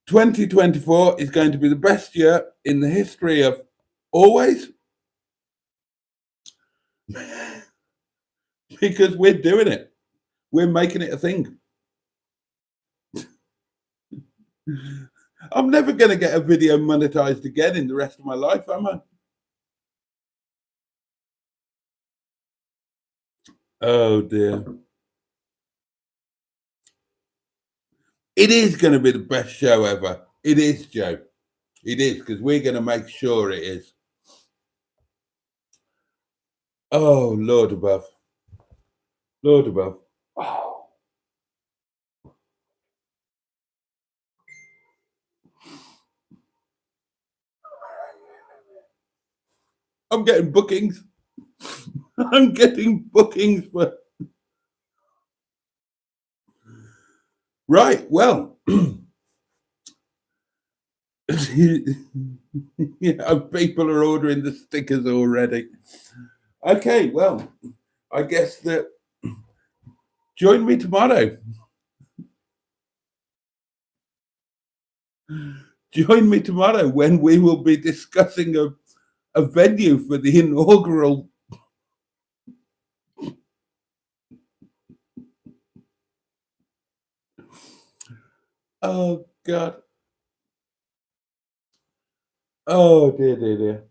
2024 is going to be the best year in the history of always because we're doing it. We're making it a thing. I'm never going to get a video monetized again in the rest of my life, am I? Oh dear. It is going to be the best show ever. It is, Joe. It is, because we're going to make sure it is. Oh, Lord above. Lord above. Oh. I'm getting bookings. I'm getting bookings for. Right, well. Yeah, people are ordering the stickers already. Okay, well, I guess that join me tomorrow. Join me tomorrow when we will be discussing a venue for the inaugural. Oh God. Oh, dear, dear, dear.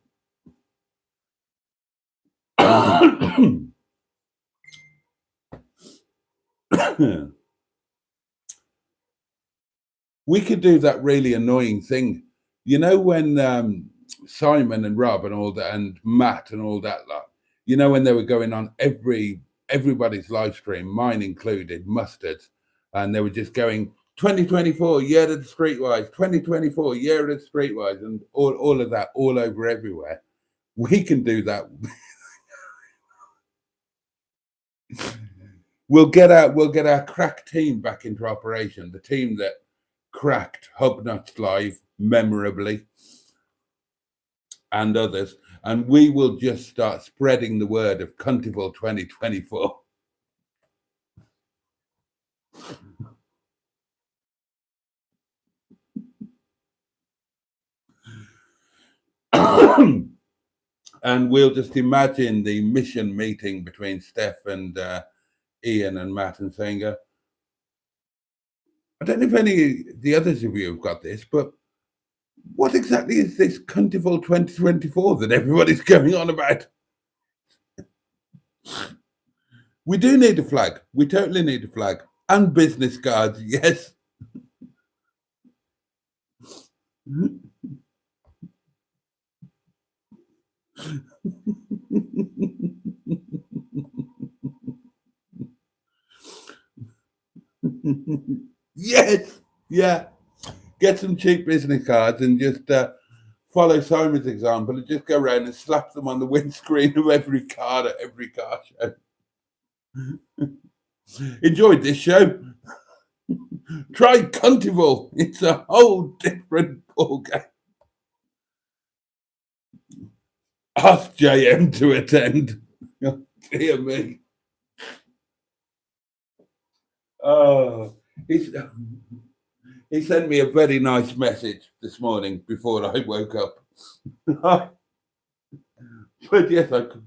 We could do that really annoying thing. You know, when Simon and Rob and all that, and Matt and all that lot, you know, when they were going on everybody's live stream, mine included, Mustard's, and they were just going 2024 year of the streetwise, 2024 year of the streetwise, and all of that all over everywhere. We can do that. We'll get our crack team back into operation, the team that cracked Hubnuts Live memorably and others, and we will just start spreading the word of Cuntival 2024. And we'll just imagine the mission meeting between Steph and Ian and Matt, and saying, I don't know if any of the others of you have got this, but what exactly is this Cuntival 2024 that everybody's going on about? We do need a flag. We totally need a flag. And business cards, yes. Yes, yeah. Get some cheap business cards and just follow Simon's example and just go around and slap them on the windscreen of every car at every car show. Enjoyed this show. Try Cuntival. It's a whole different ballgame. Ask JM to attend. Oh, dear me. Oh, he sent me a very nice message this morning before I woke up. But yes, I could.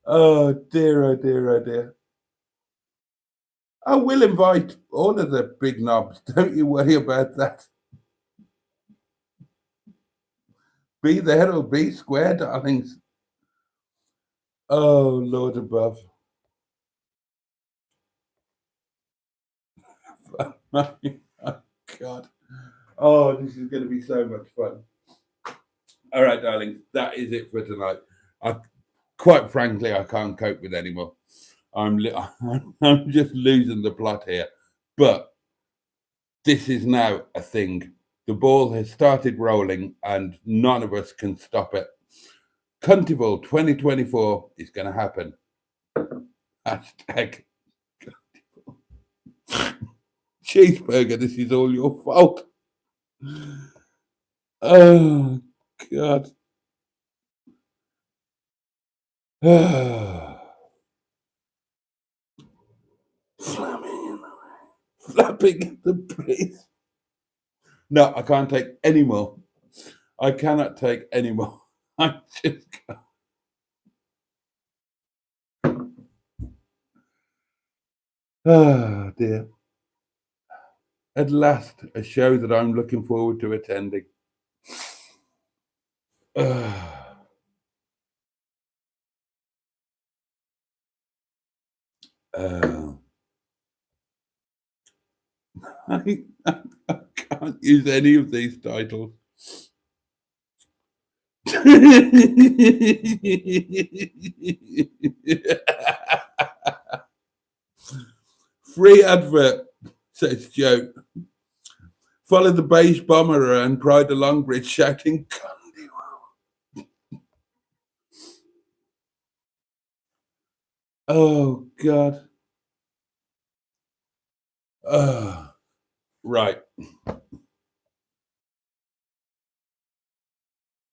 Oh dear, oh dear, oh dear. I will invite all of the big knobs. Don't you worry about that. Be there or be square, darlings. Oh, Lord above. Oh, God. Oh, this is going to be so much fun. All right, darlings, that is it for tonight. Quite frankly, I can't cope with anymore. I'm just losing the plot here. But this is now a thing. The ball has started rolling and none of us can stop it. Cuntival 2024 is going to happen. Hashtag Cheeseburger, this is all your fault. Oh, God. Flapping in the breeze. No, I can't take any more. I cannot take any more. I just can't. Oh, dear. At last, a show that I'm looking forward to attending. I can't use any of these titles. Free advert, says Joe. Follow the beige bomber around Pride of Longbridge shouting, oh, God. Right.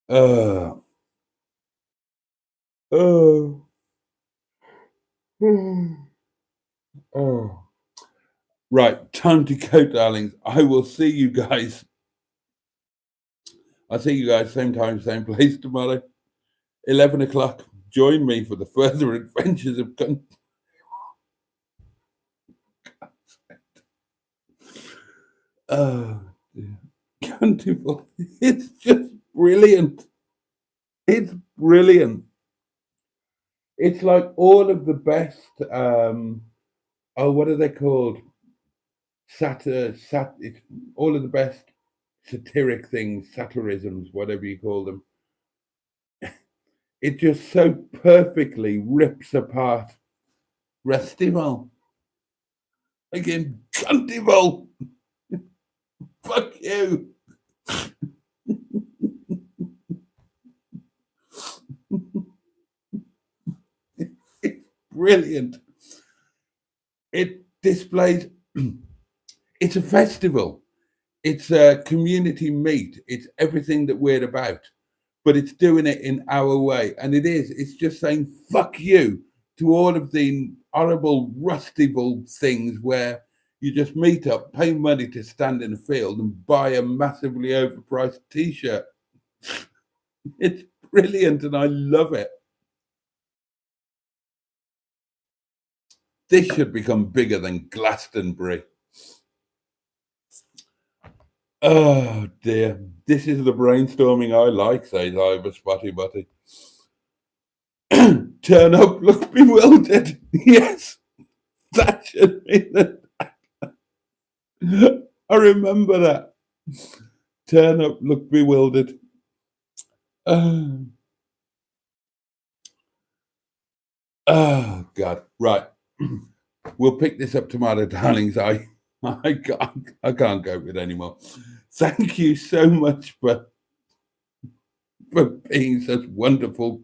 Oh. Oh. Right. Time to go, darlings. I will see you guys. I'll see you guys same time, same place tomorrow. 11 o'clock. Join me for the further adventures of Oh, dear. Cantival. It's just brilliant. It's brilliant. It's like all of the best. Oh, what are they called? It's all of the best satiric things, satirisms, whatever you call them. It just so perfectly rips apart Restival. Again, Cantival. Fuck you. It's brilliant. It displays. It's a festival. It's a community meet. It's everything that we're about, but it's doing it in our way. And it is. It's just saying fuck you to all of the horrible rustival things where you just meet up, pay money to stand in a field and buy a massively overpriced t-shirt. It's brilliant and I love it. This should become bigger than Glastonbury. Oh dear. This is the brainstorming I like, says Ivor Spotty Butty. Turn up, look bewildered. Yes, that should be the. I remember that. Turn up, look bewildered. Oh, oh God. Right. We'll pick this up tomorrow, darlings. I can't cope with anymore. Thank you so much for being such wonderful,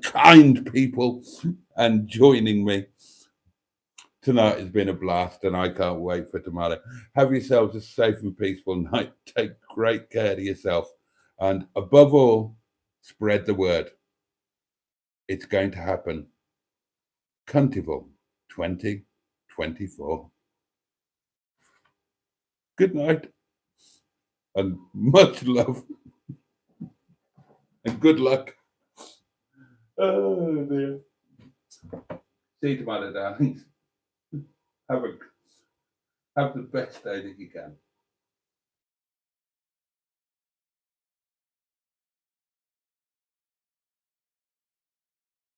kind people and joining me. Tonight has been a blast and I can't wait for tomorrow. Have yourselves a safe and peaceful night. Take great care of yourself. And above all, spread the word. It's going to happen. Cuntival 2024. Good night and much love and good luck. Oh dear. See you tomorrow, darlings. Have the best day that you can.